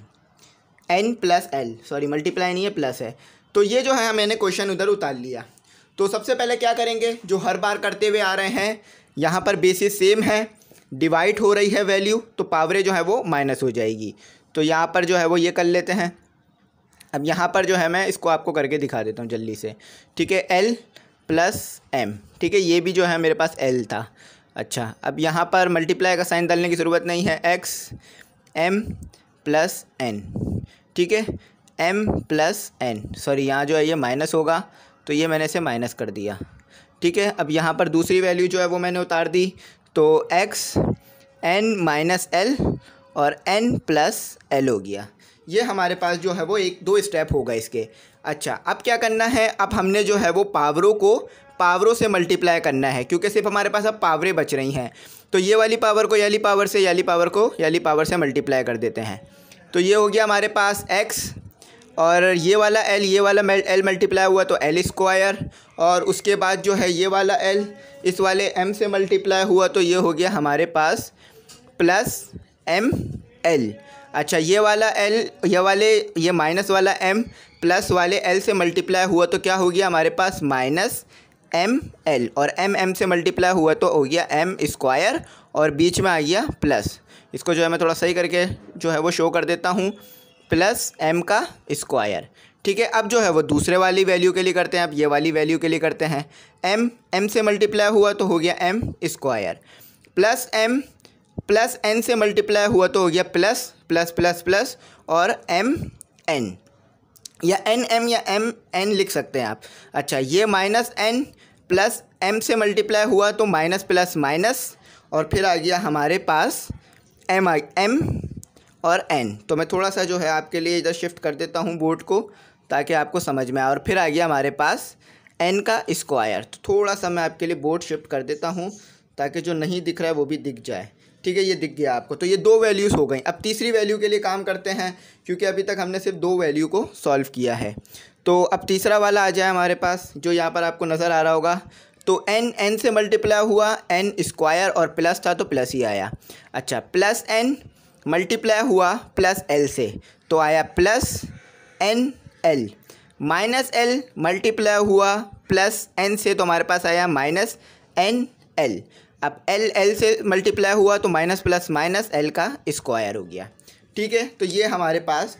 n plus l, sorry multiply नहीं है प्लस है। तो ये जो है मैंने क्वेश्चन उधर उतार लिया। तो सबसे पहले क्या करेंगे, जो हर बार करते हुए आ रहे हैं, यहाँ पर बेसिस सेम है, डिवाइड हो रही है वैल्यू, तो पावरें जो है वो माइनस हो जाएगी। तो यहाँ पर जो है वो ये कर लेते हैं। अब यहाँ पर जो है मैं इसको आपको करके दिखा देता हूँ जल्दी से। ठीक है, l प्लस m। ठीक है, ये भी जो है मेरे पास l था। अच्छा, अब यहाँ पर मल्टीप्लाई का साइन डालने की ज़रूरत नहीं है, x m प्लस n। ठीक है, m प्लस n, सॉरी यहाँ जो है ये माइनस होगा तो ये मैंने इसे माइनस कर दिया। ठीक है, अब यहाँ पर दूसरी वैल्यू जो है वो मैंने उतार दी। तो x n माइनस l और n प्लस l हो गया। ये हमारे पास जो है वो दो स्टेप होगा इसके। अच्छा, अब क्या करना है, अब हमने जो है वो पावरों को पावरों से मल्टीप्लाई करना है, क्योंकि सिर्फ हमारे पास अब पावरें बच रही हैं। तो ये वाली पावर को याली पावर से, याली पावर को याली पावर से मल्टीप्लाई कर देते हैं। तो ये हो गया हमारे पास x और ये वाला l, ये वाला l मल्टीप्लाई हुआ तो l स्क्वायर, और उसके बाद जो है ये वाला l इस वाले m से मल्टीप्लाई हुआ तो ये हो गया हमारे पास प्लस m l। अच्छा, ये वाला l, ये माइनस वाला m प्लस वाले l से मल्टीप्लाई हुआ तो क्या हो गया हमारे पास माइनस m l, और m से मल्टीप्लाई हुआ तो हो गया m स्क्वायर और बीच में आ गया प्लस। इसको जो है मैं थोड़ा सही करके जो है वो शो कर देता हूँ, प्लस m का स्क्वायर। ठीक है, अब जो है वो दूसरे वाली वैल्यू के लिए करते हैं, अब ये वाली वैल्यू के लिए करते हैं। m से मल्टीप्लाई हुआ तो हो गया m square, plus m plus n से मल्टीप्लाई हुआ तो हो गया प्लस प्लस प्लस प्लस और mn, या nm या mn लिख सकते हैं आप। अच्छा, ये माइनस n प्लस m से मल्टीप्लाई हुआ तो माइनस प्लस माइनस, और फिर आ गया हमारे पास m और n। तो मैं थोड़ा सा जो है आपके लिए इधर शिफ्ट कर देता हूँ बोर्ड को ताकि आपको समझ में आए। और फिर आ गया हमारे पास n का स्क्वायर। तो थोड़ा सा मैं आपके लिए बोर्ड शिफ्ट कर देता हूँ ताकि जो नहीं दिख रहा है वो भी दिख जाए। ठीक है, ये दिख गया आपको। तो ये दो वैल्यूज़ हो गई। अब तीसरी वैल्यू के लिए काम करते हैं, क्योंकि अभी तक हमने सिर्फ दो वैल्यू को सॉल्व किया है। तो अब तीसरा वाला आ जाए हमारे पास, जो यहाँ पर आपको नज़र आ रहा होगा। तो n से मल्टीप्लाई हुआ, n स्क्वायर और प्लस था तो प्लस ही आया। अच्छा, प्लस n मल्टीप्लाई हुआ प्लस l से तो आया plus nl, minus l multiply हुआ प्लस n से तो हमारे पास आया माइनस nl। अब l से मल्टीप्लाई हुआ तो माइनस प्लस माइनस l का स्क्वायर हो गया। ठीक है, तो ये हमारे पास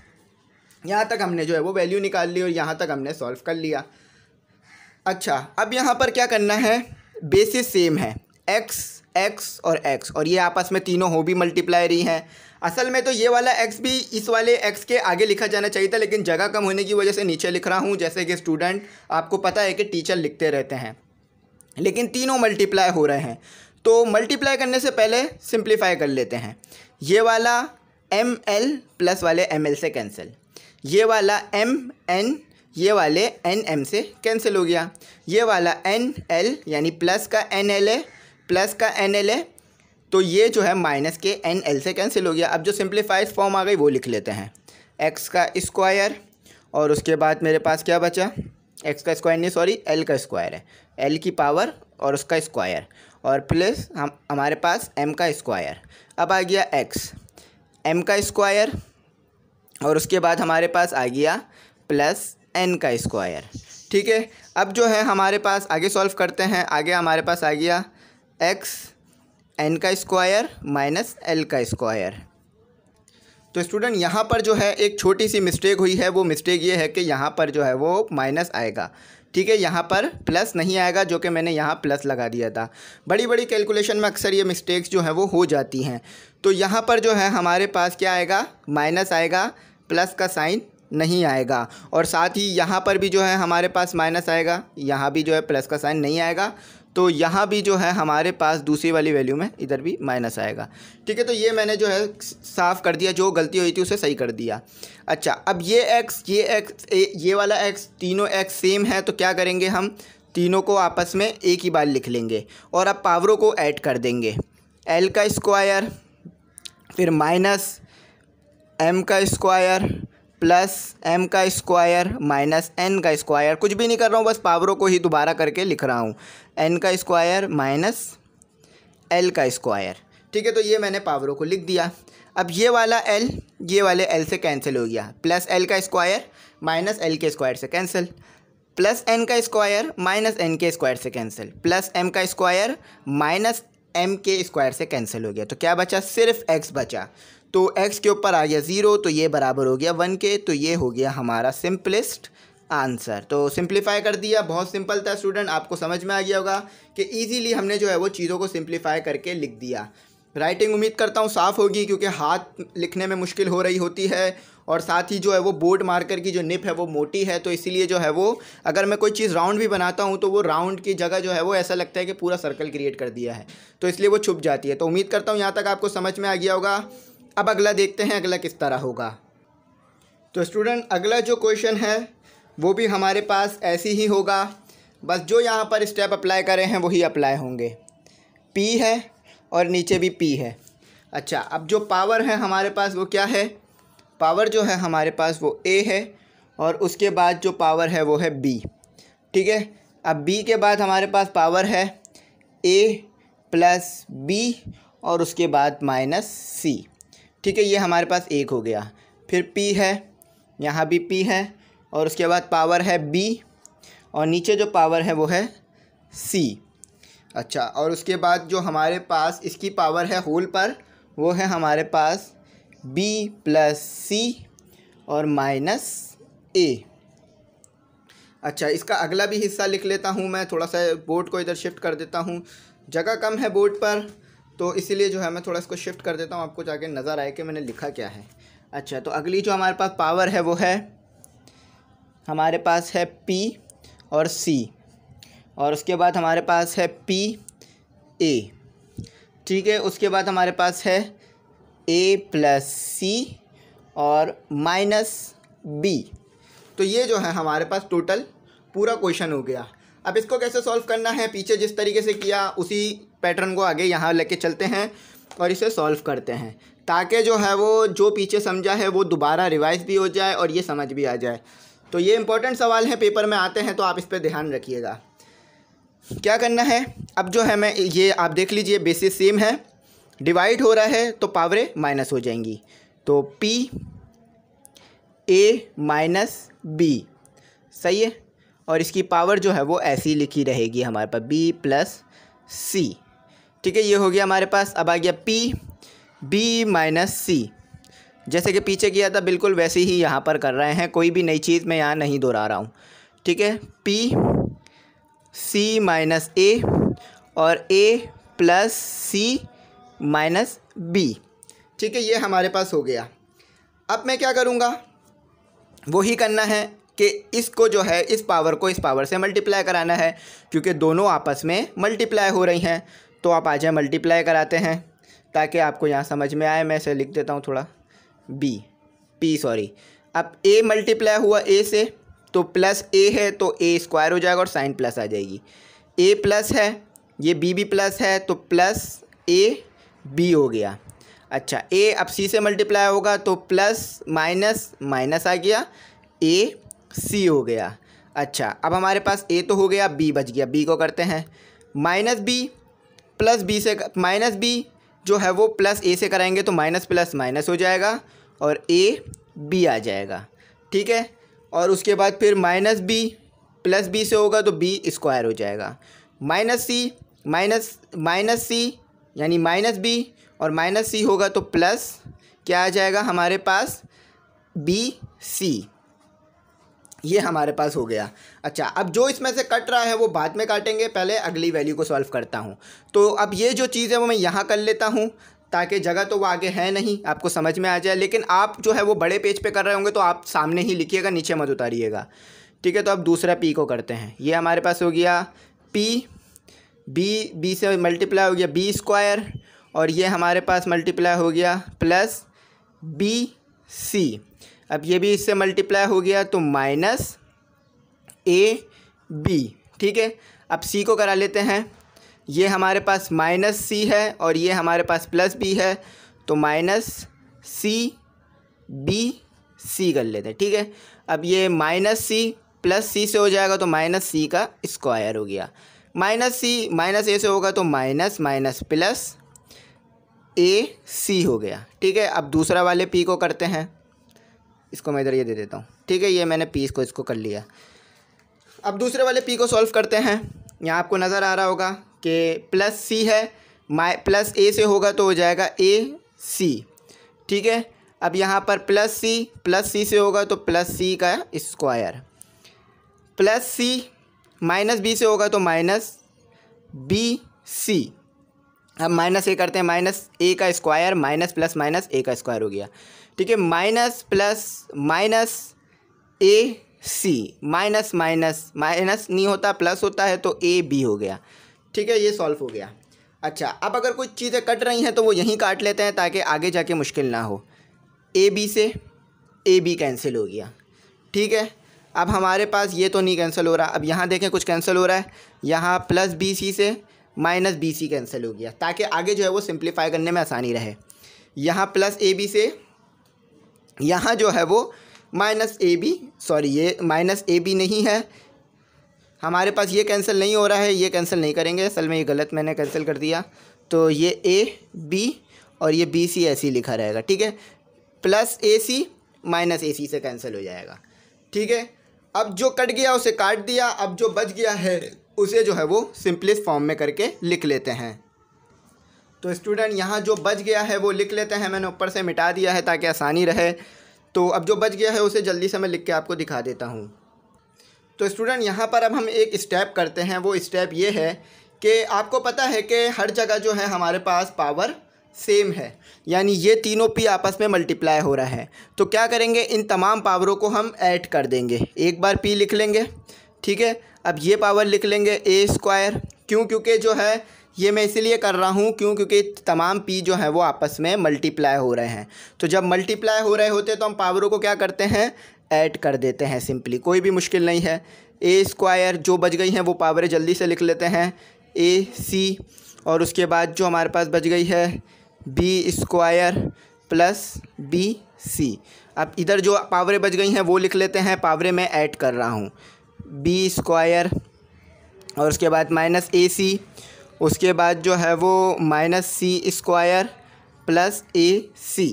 यहाँ तक हमने जो है वो वैल्यू निकाल ली और यहाँ तक हमने सॉल्व कर लिया। अच्छा, अब यहाँ पर क्या करना है, बेसिस सेम है, x और ये आपस में तीनों हो भी मल्टीप्लाई हैं। असल में तो ये वाला x भी इस वाले x के आगे लिखा जाना चाहिए था, लेकिन जगह कम होने की वजह से नीचे लिख रहा हूँ। जैसे कि स्टूडेंट आपको पता है कि टीचर लिखते रहते हैं, लेकिन तीनों मल्टीप्लाई हो रहे हैं। तो मल्टीप्लाई करने से पहले सिंप्लीफाई कर लेते हैं। ये वाला ml प्लस वाले ml से कैंसिल, ये वाला mn ये वाले nm से कैंसिल हो गया, ये वाला nl यानी प्लस का nl है, प्लस का nl है, तो ये जो है माइनस के nl से कैंसिल हो गया। अब जो सिंप्लीफाइड फॉर्म आ गई वो लिख लेते हैं, x का स्क्वायर और उसके बाद मेरे पास क्या बचा, x का स्क्वायर नहीं सॉरी l का स्क्वायर है, l की पावर और उसका स्क्वायर, और प्लस हमारे पास m का स्क्वायर। अब आ गया x, m का स्क्वायर और उसके बाद हमारे पास आ गया प्लस n का स्क्वायर। ठीक है, अब जो है हमारे पास आगे सॉल्व करते हैं। आगे हमारे पास आ गया x n का स्क्वायर माइनस l का स्क्वायर। तो स्टूडेंट यहाँ पर जो है एक छोटी सी मिस्टेक हुई है, वो मिस्टेक ये है कि यहाँ पर जो है वो माइनस आएगा। ठीक है, यहाँ पर प्लस नहीं आएगा, जो कि मैंने यहाँ प्लस लगा दिया था। बड़ी बड़ी कैलकुलेशन में अक्सर ये मिस्टेक्स जो हैं वो हो जाती हैं। तो यहाँ पर जो है हमारे पास क्या आएगा, माइनस आएगा, प्लस का साइन नहीं आएगा। और साथ ही यहाँ पर भी जो है हमारे पास माइनस आएगा, यहाँ भी जो है प्लस का साइन नहीं आएगा। तो यहाँ भी जो है हमारे पास दूसरी वाली वैल्यू में इधर भी माइनस आएगा। ठीक है, तो ये मैंने जो है साफ़ कर दिया, जो गलती हुई थी उसे सही कर दिया। अच्छा, अब ये x ये वाला x, तीनों x सेम है, तो क्या करेंगे, हम तीनों को आपस में एक ही बार लिख लेंगे और अब पावरों को ऐड कर देंगे। l का स्क्वायर फिर माइनस m का स्क्वायर प्लस m का स्क्वायर माइनस n का स्क्वायर। कुछ भी नहीं कर रहा हूँ, बस पावरों को ही दोबारा करके लिख रहा हूँ, n का स्क्वायर माइनस l का स्क्वायर। ठीक है, तो ये मैंने पावरों को लिख दिया। अब ये वाला l ये वाले l से कैंसिल हो गया, प्लस l का स्क्वायर माइनस l के स्क्वायर से कैंसिल, प्लस n का स्क्वायर माइनस n के स्क्वायर से कैंसिल, प्लस m का स्क्वायर माइनस m के स्क्वायर से कैंसिल हो गया। तो क्या बचा, सिर्फ x बचा। तो x के ऊपर आ गया 0, तो ये बराबर हो गया 1 के। तो ये हो गया हमारा सिंपलेस्ट आंसर। तो सिंप्लीफाई कर दिया, बहुत सिंपल था स्टूडेंट, आपको समझ में आ गया होगा कि इजीली हमने जो है वो चीज़ों को सिंप्लीफाई करके लिख दिया। राइटिंग उम्मीद करता हूँ साफ़ होगी, क्योंकि हाथ लिखने में मुश्किल हो रही होती है और साथ ही जो है वो बोर्ड मार्कर की जो निब है वो मोटी है। तो इसीलिए जो है वो अगर मैं कोई चीज़ राउंड भी बनाता हूँ तो वो राउंड की जगह जो है वो ऐसा लगता है कि पूरा सर्कल क्रिएट कर दिया है, तो इसलिए वो छुप जाती है। तो उम्मीद करता हूँ यहाँ तक आपको समझ में आ गया होगा। अब अगला देखते हैं, अगला किस तरह होगा। तो स्टूडेंट अगला जो क्वेश्चन है वो भी हमारे पास ऐसी ही होगा, बस जो यहाँ पर स्टेप अप्लाई करे हैं वही अप्लाई होंगे। P है और नीचे भी P है। अच्छा, अब जो पावर है हमारे पास वो क्या है, पावर जो है हमारे पास वो A है और उसके बाद जो पावर है वो है B। ठीक है, अब B के बाद हमारे पास पावर है A प्लस B और उसके बाद माइनस C। ठीक है, ये हमारे पास 1 हो गया। फिर P है, यहाँ भी P है और उसके बाद पावर है B और नीचे जो पावर है वो है C। अच्छा, और उसके बाद जो हमारे पास इसकी पावर है होल पर वो है हमारे पास B प्लस C और माइनस A। अच्छा, इसका अगला भी हिस्सा लिख लेता हूँ मैं। थोड़ा सा बोर्ड को इधर शिफ्ट कर देता हूँ, जगह कम है बोर्ड पर, तो इसीलिए जो है मैं थोड़ा इसको शिफ्ट कर देता हूँ, आपको जाके नज़र आए कि मैंने लिखा क्या है। अच्छा, तो अगली जो हमारे पास पावर है वो है, हमारे पास है P और C, और उसके बाद हमारे पास है PA, ठीक है। उसके बाद हमारे पास है A + C और -B। तो ये जो है हमारे पास टोटल पूरा क्वेश्चन हो गया। अब इसको कैसे सॉल्व करना है, पीछे जिस तरीके से किया उसी पैटर्न को आगे यहाँ लेके चलते हैं और इसे सॉल्व करते हैं, ताकि जो है वो जो पीछे समझा है वो दोबारा रिवाइज भी हो जाए और ये समझ भी आ जाए। तो ये इंपॉर्टेंट सवाल है, पेपर में आते हैं, तो आप इस पर ध्यान रखिएगा। क्या करना है, अब जो है मैं ये आप देख लीजिए, बेसिस सेम है, डिवाइड हो रहा है तो पावरें माइनस हो जाएंगी। तो PA - B सही है, और इसकी पावर जो है वो ऐसी लिखी रहेगी हमारे पास B + C, ठीक है। ये हो गया हमारे पास। अब आ गया B - C, जैसे कि पीछे किया था बिल्कुल वैसे ही यहाँ पर कर रहे हैं, कोई भी नई चीज़ मैं यहाँ नहीं दोहरा रहा हूँ, ठीक है। PC - A और A + C - B, ठीक है। ये हमारे पास हो गया। अब मैं क्या करूँगा, वही करना है कि इसको जो है इस पावर को इस पावर से मल्टीप्लाई कराना है, क्योंकि दोनों आपस में मल्टीप्लाई हो रही हैं। तो आप आ जाए मल्टीप्लाई कराते हैं ताकि आपको यहाँ समझ में आए। मैं इसे लिख देता हूँ थोड़ा P सॉरी। अब A मल्टीप्लाई हुआ A से, तो प्लस A है तो A स्क्वायर हो जाएगा और साइन प्लस आ जाएगी। A प्लस है, ये B भी प्लस है, तो प्लस AB हो गया। अच्छा, A अब C से मल्टीप्लाई होगा तो प्लस माइनस माइनस आ गया, AC हो गया। अच्छा, अब हमारे पास A तो हो गया, B बच गया। B को करते हैं -B + B से, -B जो है वो प्लस A से कराएंगे तो माइनस प्लस माइनस हो जाएगा और AB आ जाएगा, ठीक है। और उसके बाद फिर -B + B से होगा तो B स्क्वायर हो जाएगा। -C यानी -B और -C होगा तो प्लस क्या आ जाएगा हमारे पास, BC, ये हमारे पास हो गया। अच्छा, अब जो इसमें से कट रहा है वो बाद में काटेंगे, पहले अगली वैल्यू को सॉल्व करता हूँ। तो अब ये जो चीज़ है वो मैं यहाँ कर लेता हूँ, ताकि जगह तो वो आगे है नहीं, आपको समझ में आ जाए। लेकिन आप जो है वो बड़े पेज पे कर रहे होंगे तो आप सामने ही लिखिएगा, नीचे मत उतारिएगा, ठीक है। तो अब दूसरा P को करते हैं। ये हमारे पास हो गया B से मल्टीप्लाई हो गया B स्क्वायर, और ये हमारे पास मल्टीप्लाई हो गया प्लस BC। अब ये भी इससे मल्टीप्लाई हो गया तो -AB, ठीक है। अब C को करा लेते हैं। ये हमारे पास -C है और ये हमारे पास +B है, तो -CBC कर लेते हैं, ठीक है। अब ये -C + C से हो जाएगा तो -C का स्क्वायर हो गया। -C -A से होगा तो माइनस माइनस प्लस AC हो गया, ठीक है। अब दूसरा वाले P को करते हैं। इसको मैं इधर ये दे देता हूँ, ठीक है। ये मैंने P को इसको कर लिया। अब दूसरे वाले P को सॉल्व करते हैं। यहाँ आपको नज़र आ रहा होगा कि +C है, +A से होगा तो हो जाएगा AC, ठीक है। अब यहाँ पर +C से होगा तो +C का स्क्वायर, +C -B से होगा तो -BC। अब -A करते हैं, -A का square minus plus minus A का स्क्वायर हो गया, ठीक है। Minus plus minus AC, minus minus minus नहीं होता, प्लस होता है, तो AB हो गया, ठीक है। ये सॉल्व हो गया। अच्छा, अब अगर कुछ चीज़ें कट रही हैं तो वो यहीं काट लेते हैं ताकि आगे जाके मुश्किल ना हो। AB से AB कैंसिल हो गया, ठीक है। अब हमारे पास ये तो नहीं कैंसिल हो रहा। अब यहाँ देखें कुछ कैंसिल हो रहा है, यहाँ +BC से -BC कैंसिल हो गया, ताकि आगे जो है वो सिंप्लीफाई करने में आसानी रहे। यहाँ +AB से यहाँ जो है वो -AB, सॉरी ये -AB नहीं है हमारे पास, ये कैंसिल नहीं हो रहा है, ये कैंसिल नहीं करेंगे, असल में ये गलत मैंने कैंसिल कर दिया। तो ये AB और ये BC ऐसे ही लिखा रहेगा, ठीक है। +AC -AC से कैंसिल हो जाएगा, ठीक है। अब जो कट गया उसे काट दिया, अब जो बच गया है उसे जो है वो सिंपलेस्ट फॉर्म में करके लिख लेते हैं। तो स्टूडेंट यहाँ जो बच गया है वो लिख लेते हैं, मैंने ऊपर से मिटा दिया है ताकि आसानी रहे। तो अब जो बच गया है उसे जल्दी से मैं लिख के आपको दिखा देता हूँ। तो स्टूडेंट यहाँ पर अब हम एक स्टेप करते हैं। वो स्टेप ये है कि आपको पता है कि हर जगह जो है हमारे पास पावर सेम है, यानी ये तीनों पी आपस में मल्टीप्लाई हो रहा है। तो क्या करेंगे, इन तमाम पावरों को हम ऐड कर देंगे। एक बार पी लिख लेंगे, ठीक है। अब ये पावर लिख लेंगे ए स्क्वायर, क्योंकि जो है ये मैं इसलिए कर रहा हूँ क्योंकि तमाम पी जो है वो आपस में मल्टीप्लाई हो रहे हैं। तो जब मल्टीप्लाई हो रहे होते तो हम पावरों को क्या करते हैं, ऐड कर देते हैं सिंपली, कोई भी मुश्किल नहीं है। ए स्क्वायर जो बच गई हैं वो पावरें जल्दी से लिख लेते हैं, ए सी, और उसके बाद जो हमारे पास बच गई है b square plus b c. अब इधर जो पावरें बच गई हैं वो लिख लेते हैं, पावरें मैं ऐड कर रहा हूँ, बी स्क्वायर और उसके बाद माइनस ए सी, उसके बाद जो है वो माइनस सी स्क्वायर प्लस ए सी,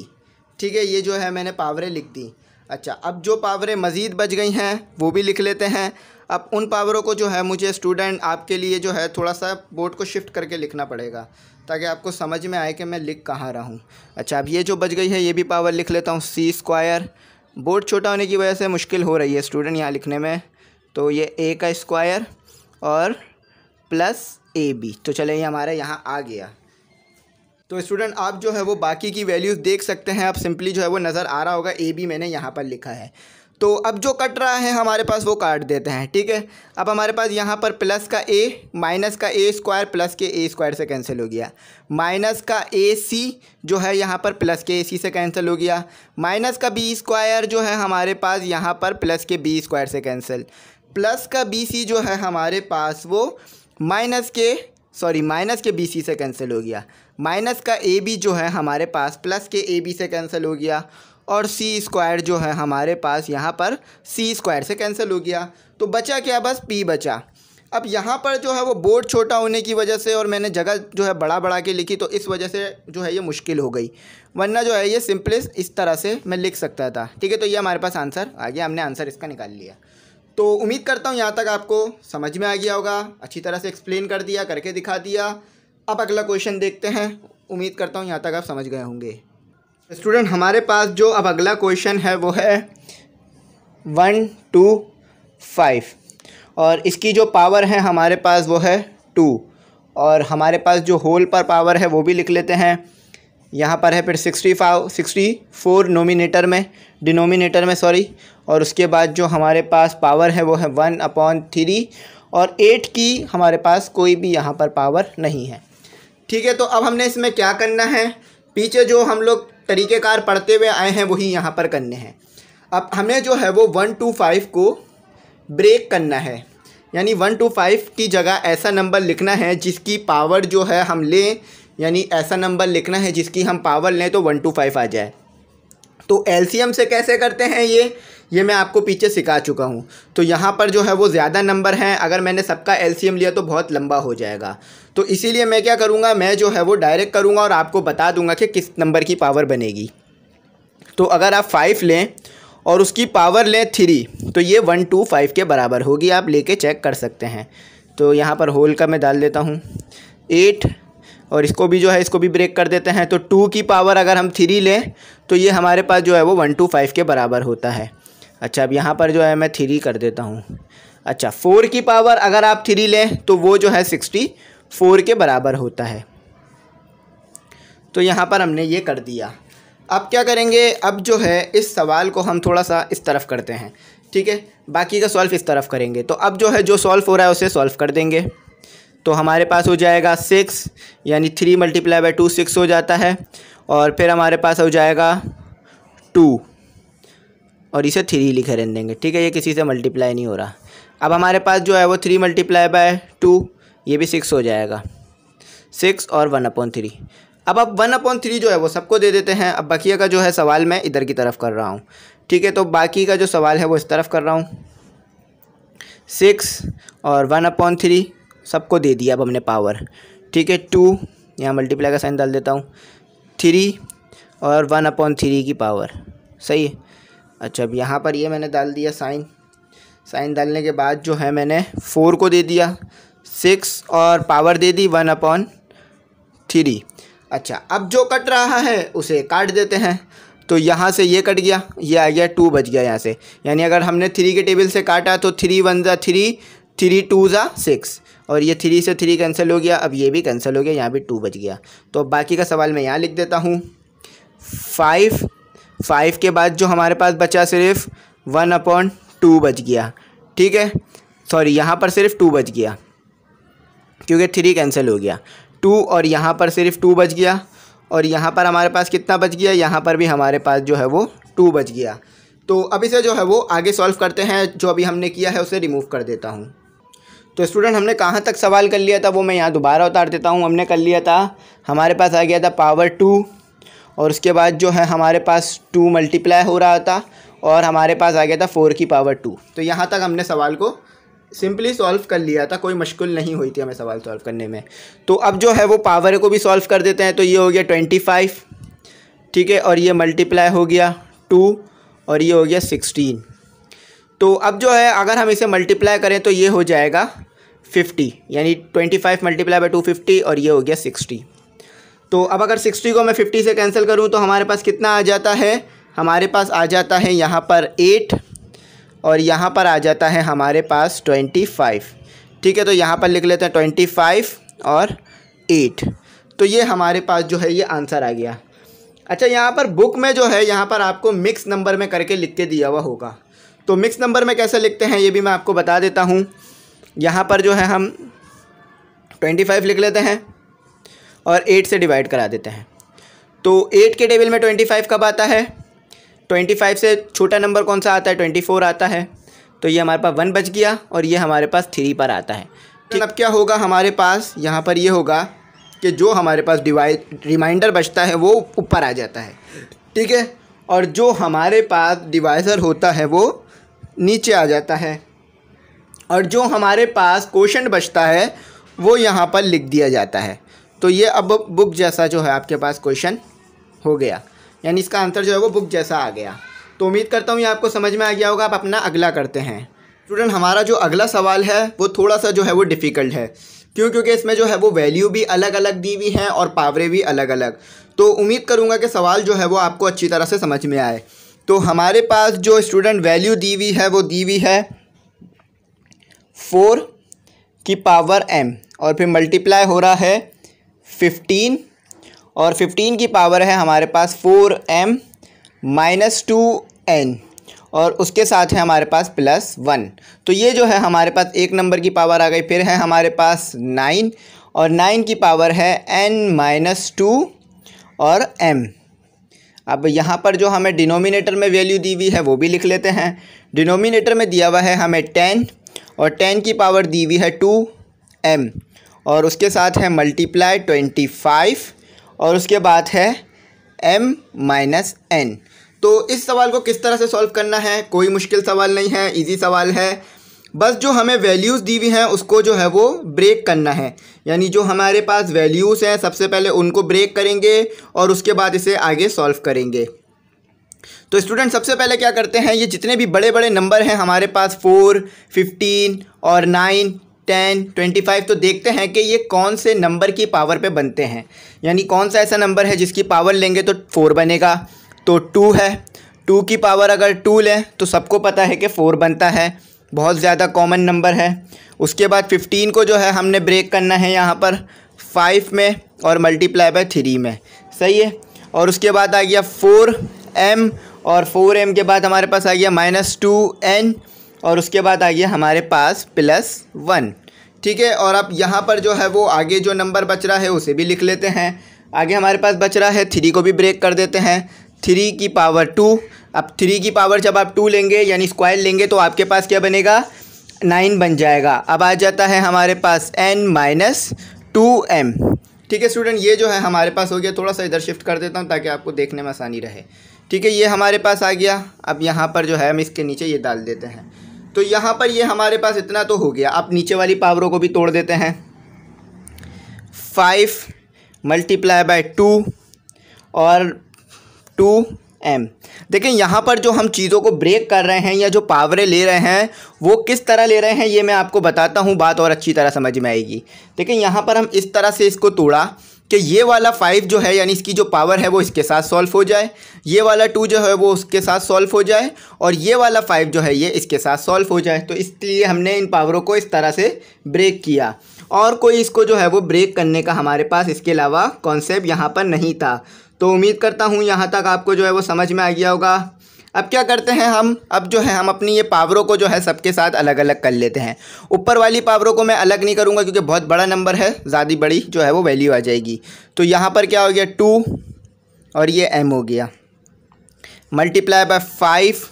ठीक है। ये जो है मैंने पावरें लिख दी। अच्छा, अब जो पावरें मज़ीद बच गई हैं वो भी लिख लेते हैं। अब उन पावरों को जो है मुझे स्टूडेंट आपके लिए जो है थोड़ा सा बोर्ड को शिफ्ट करके लिखना पड़ेगा ताकि आपको समझ में आए कि मैं लिख कहाँ रहा हूँ। अच्छा, अब ये जो बच गई है ये भी पावर लिख लेता हूँ, सी स्क्वायर। बोर्ड छोटा होने की वजह से मुश्किल हो रही है स्टूडेंट यहाँ लिखने में, तो ये ए का स्क्वायर और प्लस ए बी। तो चले ये हमारे यहाँ आ गया। तो स्टूडेंट आप जो है वो बाकी की वैल्यूज़ देख सकते हैं, आप सिंपली जो है वो नज़र आ रहा होगा, ए बी मैंने यहाँ पर लिखा है। तो अब जो कट रहा है हमारे पास वो काट देते हैं, ठीक है। अब हमारे पास यहाँ पर प्लस का ए माइनस का ए स्क्वायर प्लस के ए स्क्वायर से कैंसिल हो गया, माइनस का ए सी जो है यहाँ पर प्लस के ए सी से कैंसिल हो गया, माइनस का बी स्क्वायर जो है हमारे पास यहाँ पर प्लस के बी स्क्वायर से कैंसिल, प्लस का बी सी जो है हमारे पास वो माइनस के बी सी से कैंसिल हो गया, माइनस का ए बी जो है हमारे पास प्लस के ए बी से कैंसिल हो गया, और सी स्क्वायर जो है हमारे पास यहाँ पर सी स्क्वायर से कैंसिल हो गया। तो बचा क्या, बस पी बचा। अब यहाँ पर जो है वो बोर्ड छोटा होने की वजह से और मैंने जगह जो है बड़ा के लिखी, तो इस वजह से जो है ये मुश्किल हो गई, वरना जो है ये सिंपलेस्ट इस तरह से मैं लिख सकता था, ठीक है। तो ये हमारे पास आंसर आ गया, हमने आंसर इसका निकाल लिया। तो उम्मीद करता हूँ यहाँ तक आपको समझ में आ गया होगा, अच्छी तरह से एक्सप्लेन कर दिया, करके दिखा दिया। अब अगला क्वेश्चन देखते हैं, उम्मीद करता हूँ यहाँ तक आप समझ गए होंगे। स्टूडेंट हमारे पास जो अब अगला क्वेश्चन है वो है 1 2 5 और इसकी जो पावर है हमारे पास वो है 2, और हमारे पास जो होल पर पावर है वो भी लिख लेते हैं। यहाँ पर है फिर 64 डिनोमिनेटर में सॉरी, और उसके बाद जो हमारे पास पावर है वो है 1/3 और 8 की हमारे पास कोई भी यहाँ पर पावर नहीं है, ठीक है। तो अब हमने इसमें क्या करना है, पीछे जो हम लोग तरीक़ेकार पढ़ते हुए आए हैं वही यहाँ पर करने हैं। अब हमें जो है वो 1 2 5 को ब्रेक करना है, यानी 1 2 5 की जगह ऐसा नंबर लिखना है जिसकी पावर जो है हम लें, यानी ऐसा नंबर लिखना है जिसकी हम पावर लें तो 1 2 5 आ जाए। तो एलसीएम से कैसे करते हैं ये मैं आपको पीछे सिखा चुका हूँ। तो यहाँ पर जो है वो ज़्यादा नंबर हैं, अगर मैंने सबका एलसीएम लिया तो बहुत लंबा हो जाएगा, तो इसीलिए मैं क्या करूँगा, मैं जो है वो डायरेक्ट करूँगा और आपको बता दूँगा कि किस नंबर की पावर बनेगी। तो अगर आप 5 लें और उसकी पावर लें 3 तो ये 1 2 5 के बराबर होगी, आप लेके चेक कर सकते हैं। तो यहाँ पर होल का मैं डाल देता हूँ 8, और इसको भी जो है इसको भी ब्रेक कर देते हैं। तो 2 की पावर अगर हम 3 लें तो ये हमारे पास जो है वो 1 2 5 के बराबर होता है। अच्छा, अब यहाँ पर जो है मैं 3 कर देता हूँ। अच्छा, 4 की पावर अगर आप 3 लें तो वो जो है 64 के बराबर होता है। तो यहाँ पर हमने ये कर दिया। अब क्या करेंगे, अब जो है इस सवाल को हम थोड़ा सा इस तरफ करते हैं, ठीक है, बाकी का सॉल्व इस तरफ करेंगे। तो अब जो है जो सॉल्व हो रहा है उसे सॉल्व कर देंगे। तो हमारे पास हो जाएगा 6, यानी 3 × 2 6 हो जाता है, और फिर हमारे पास हो जाएगा 2 और इसे 3 लिखे रहने देंगे, ठीक है, ये किसी से मल्टीप्लाई नहीं हो रहा। अब हमारे पास जो है वो 3 × 2 ये भी 6 हो जाएगा, 6 और 1/3। अब 1/3 जो है वो सबको दे देते हैं। अब बाकी का जो है सवाल मैं इधर की तरफ कर रहा हूँ, ठीक है। तो बाकी का जो सवाल है वो इस तरफ कर रहा हूँ, 6 और 1/3 सबको दे दिया अब हमने पावर, ठीक है। 2 यहाँ मल्टीप्लाई का साइन डाल देता हूँ, 3 और 1/3 की पावर, सही है। अच्छा, अब यहाँ पर ये मैंने डाल दिया साइन डालने के बाद जो है मैंने 4 को दे दिया 6 और पावर दे दी 1/3। अच्छा, अब जो कट रहा है उसे काट देते हैं। तो यहाँ से ये कट गया, ये आ गया 2 बच गया यहाँ से। यानी अगर हमने 3 के टेबल से काटा तो 3 1 ज़ा 3, 3 2 ज़ा 6, और ये 3 से 3 कैंसिल हो गया, अब ये भी कैंसिल हो गया, यहाँ भी 2 बच गया। तो अब बाकी का सवाल मैं यहाँ लिख देता हूँ। 5 के बाद जो हमारे पास बचा सिर्फ 1/2 बच गया, ठीक है। सॉरी, यहाँ पर सिर्फ 2 बच गया क्योंकि 3 कैंसिल हो गया, 2, और यहाँ पर सिर्फ 2 बच गया, और यहाँ पर हमारे पास कितना बच गया, यहाँ पर भी हमारे पास जो है वो 2 बच गया। तो अब इसे जो है वो आगे सॉल्व करते हैं, जो अभी हमने किया है उसे रिमूव कर देता हूँ। तो स्टूडेंट हमने कहाँ तक सवाल कर लिया था वो मैं यहाँ दोबारा उतार देता हूँ। हमने कर लिया था, हमारे पास आ गया था पावर 2, और उसके बाद जो है हमारे पास 2 मल्टीप्लाई हो रहा था, और हमारे पास आ गया था 4 की पावर 2। तो यहाँ तक हमने सवाल को सिंपली सॉल्व कर लिया था, कोई मुश्किल नहीं हुई थी हमें सवाल सॉल्व करने में। तो अब जो है वो पावर को भी सॉल्व कर देते हैं। तो ये हो गया 25, ठीक है, और ये मल्टीप्लाई हो गया 2, और ये हो गया 16। तो अब जो है अगर हम इसे मल्टीप्लाई करें तो ये हो जाएगा 50, यानी 25 मल्टीप्लाई बाई 2 50, और ये हो गया 60। तो अब अगर 60 को मैं 50 से कैंसिल करूं तो हमारे पास कितना आ जाता है, हमारे पास आ जाता है यहाँ पर 8, और यहाँ पर आ जाता है हमारे पास 25, ठीक है। तो यहाँ पर लिख लेते हैं 25 और 8। तो ये हमारे पास जो है ये आंसर आ गया। अच्छा, यहाँ पर बुक में जो है यहाँ पर आपको मिक्स नंबर में करके लिख के दिया हुआ होगा। तो मिक्स नंबर में कैसे लिखते हैं ये भी मैं आपको बता देता हूँ। यहाँ पर जो है हम 25 लिख लेते हैं और 8 से डिवाइड करा देते हैं। तो 8 के टेबल में 25 कब आता है, 25 से छोटा नंबर कौन सा आता है, 24 आता है। तो ये हमारे पास 1 बच गया, और ये हमारे पास 3 पर आता है, ठीक। अब क्या होगा हमारे पास, यहाँ पर ये होगा कि जो हमारे पास रिमाइंडर बचता है वो ऊपर आ जाता है, ठीक है, और जो हमारे पास डिवाइज़र होता है वो नीचे आ जाता है, और जो हमारे क्वोशंट क्वोशंट बचता है वो यहाँ पर लिख दिया जाता है। तो ये अब बुक जैसा जो है आपके पास क्वेश्चन हो गया, यानी इसका आंसर जो है वो बुक जैसा आ गया। तो उम्मीद करता हूँ ये आपको समझ में आ गया होगा। आप अपना अगला करते हैं। स्टूडेंट हमारा जो अगला सवाल है वो थोड़ा सा जो है वो डिफ़िकल्ट है, क्योंकि इसमें जो है वो वैल्यू भी अलग अलग दी हुई हैं और पावरें भी अलग अलग। तो उम्मीद करूँगा कि सवाल जो है वो आपको अच्छी तरह से समझ में आए। तो हमारे पास जो स्टूडेंट वैल्यू दी हुई है वो दी हुई है 4 की पावर m, और फिर मल्टीप्लाई हो रहा है 15, और 15 की पावर है हमारे पास 4m माइनस 2n, और उसके साथ है हमारे पास +1। तो ये जो है हमारे पास एक नंबर की पावर आ गई। फिर है हमारे पास 9, और 9 की पावर है n-2 और m। अब यहाँ पर जो हमें डिनोमिनेटर में वैल्यू दी हुई है वो भी लिख लेते हैं। डिनोमिनेटर में दिया हुआ है हमें 10, और 10 की पावर दी हुई है 2m, और उसके साथ है मल्टीप्लाई 25, और उसके बाद है m-n। तो इस सवाल को किस तरह से सॉल्व करना है, कोई मुश्किल सवाल नहीं है, इजी सवाल है। बस जो हमें वैल्यूज़ दी हुई हैं उसको जो है वो ब्रेक करना है, यानी जो हमारे पास वैल्यूज़ हैं सबसे पहले उनको ब्रेक करेंगे और उसके बाद इसे आगे सॉल्व करेंगे। तो स्टूडेंट सबसे पहले क्या करते हैं, ये जितने भी बड़े बड़े नंबर हैं हमारे पास 4, 15 और 9, 10, 25, तो देखते हैं कि ये कौन से नंबर की पावर पे बनते हैं, यानी कौन सा ऐसा नंबर है जिसकी पावर लेंगे तो 4 बनेगा। तो 2 है, 2 की पावर अगर 2 लें तो सबको पता है कि 4 बनता है, बहुत ज़्यादा कॉमन नंबर है। उसके बाद 15 को जो है हमने ब्रेक करना है यहाँ पर 5 में और मल्टीप्लाई बाय 3 में, सही है। और उसके बाद आ गया 4m, और 4m के बाद हमारे पास आ गया -2n, और उसके बाद आ गया हमारे पास +1, ठीक है। और अब यहाँ पर जो है वो आगे जो नंबर बच रहा है उसे भी लिख लेते हैं। आगे हमारे पास बच रहा है 3 को भी ब्रेक कर देते हैं, 3 की पावर 2। अब 3 की पावर जब आप 2 लेंगे यानी स्क्वायर लेंगे तो आपके पास क्या बनेगा, 9 बन जाएगा। अब आ जाता है हमारे पास n-2m, ठीक है स्टूडेंट। ये जो है हमारे पास हो गया। थोड़ा सा इधर शिफ्ट कर देता हूँ ताकि आपको देखने में आसानी रहे, ठीक है। ये हमारे पास आ गया। अब यहाँ पर जो है हम इसके नीचे ये डाल देते हैं। तो यहाँ पर ये हमारे पास इतना तो हो गया। अब नीचे वाली पावरों को भी तोड़ देते हैं। 5 मल्टीप्लाई बाय 2 और 2m। देखें यहाँ पर जो हम चीज़ों को ब्रेक कर रहे हैं या जो पावरें ले रहे हैं वो किस तरह ले रहे हैं ये मैं आपको बताता हूँ, बात और अच्छी तरह समझ में आएगी। देखें यहाँ पर हम इस तरह से इसको तोड़ा कि ये वाला 5 जो है यानी इसकी जो पावर है वो इसके साथ सॉल्व हो जाए, ये वाला 2 जो है वो उसके साथ सॉल्व हो जाए, और ये वाला 5 जो है ये इसके साथ सॉल्व हो जाए। तो इसलिए हमने इन पावरों को इस तरह से ब्रेक किया, और कोई इसको जो है वो ब्रेक करने का हमारे पास इसके अलावा कॉन्सेप्ट यहाँ पर नहीं था। तो उम्मीद करता हूँ यहाँ तक आपको जो है वो समझ में आ गया होगा। अब क्या करते हैं हम, अब जो है हम अपनी ये पावरों को जो है सबके साथ अलग अलग कर लेते हैं। ऊपर वाली पावरों को मैं अलग नहीं करूँगा क्योंकि बहुत बड़ा नंबर है, ज़्यादा बड़ी जो है वो वैल्यू आ जाएगी। तो यहाँ पर क्या हो गया 2 और ये m हो गया, मल्टीप्लाई बाय 5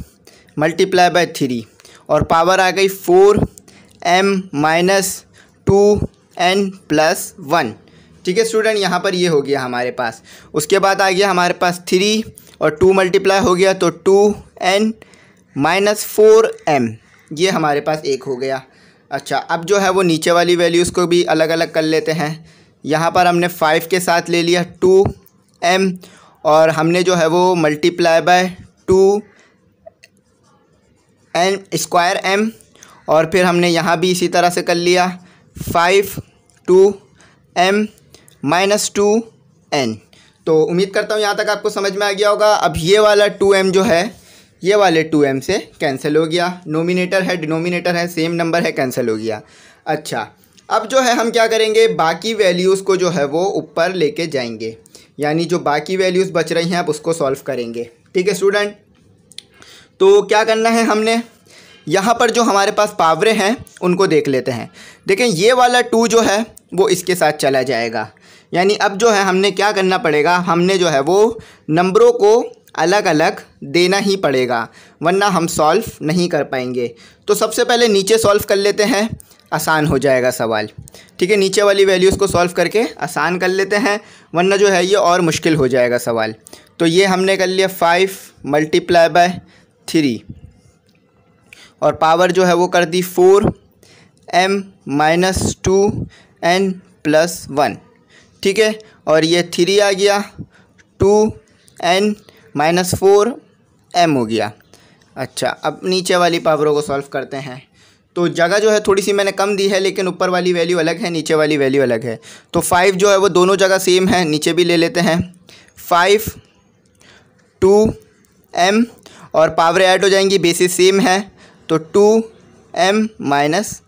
मल्टीप्लाई बाय 3 और पावर आ गई 4m माइनस 2n प्लस 1। ठीक है स्टूडेंट, यहाँ पर ये हो गया हमारे पास। उसके बाद आ गया हमारे पास 3 और 2 मल्टीप्लाई हो गया तो 2n माइनस 4m, ये हमारे पास 1 हो गया। अच्छा, अब जो है वो नीचे वाली वैल्यूज़ को भी अलग अलग कर लेते हैं। यहाँ पर हमने 5 के साथ ले लिया 2m और हमने जो है वो multiply by 2n square m, और फिर हमने यहाँ भी इसी तरह से कर लिया 5 2m माइनस 2n। तो उम्मीद करता हूँ यहाँ तक आपको समझ में आ गया होगा। अब ये वाला 2m जो है ये वाले 2m से कैंसिल हो गया, नोमिनेटर है डिनोमिनेटर है सेम नंबर है, कैंसिल हो गया। अच्छा, अब जो है हम क्या करेंगे, बाकी वैल्यूज़ को जो है वो ऊपर लेके जाएंगे, यानी जो बाकी वैल्यूज़ बच रही हैं आप उसको सॉल्व करेंगे। ठीक है स्टूडेंट, तो क्या करना है हमने, यहाँ पर जो हमारे पास पावरें हैं उनको देख लेते हैं। देखें ये वाला 2 जो है वो इसके साथ चला जाएगा, यानी अब जो है हमने क्या करना पड़ेगा, हमने जो है वो नंबरों को अलग अलग देना ही पड़ेगा वरना हम सॉल्व नहीं कर पाएंगे। तो सबसे पहले नीचे सॉल्व कर लेते हैं, आसान हो जाएगा सवाल। ठीक है, नीचे वाली वैल्यूज़ को सॉल्व करके आसान कर लेते हैं वरना जो है ये और मुश्किल हो जाएगा सवाल। तो ये हमने कर लिया 5 मल्टीप्लाई बाय 3 और पावर जो है वो कर दी 4m माइनस 2n प्लस 1। ठीक है, और ये 3 आ गया 2n माइनस 4m हो गया। अच्छा, अब नीचे वाली पावरों को सॉल्व करते हैं। तो जगह जो है थोड़ी सी मैंने कम दी है, लेकिन ऊपर वाली वैल्यू अलग है नीचे वाली वैल्यू अलग है। तो 5 जो है वो दोनों जगह सेम है, नीचे भी ले लेते हैं 5 2m और पावर ऐड हो जाएंगी, बेसिस सेम है तो 2m माइनस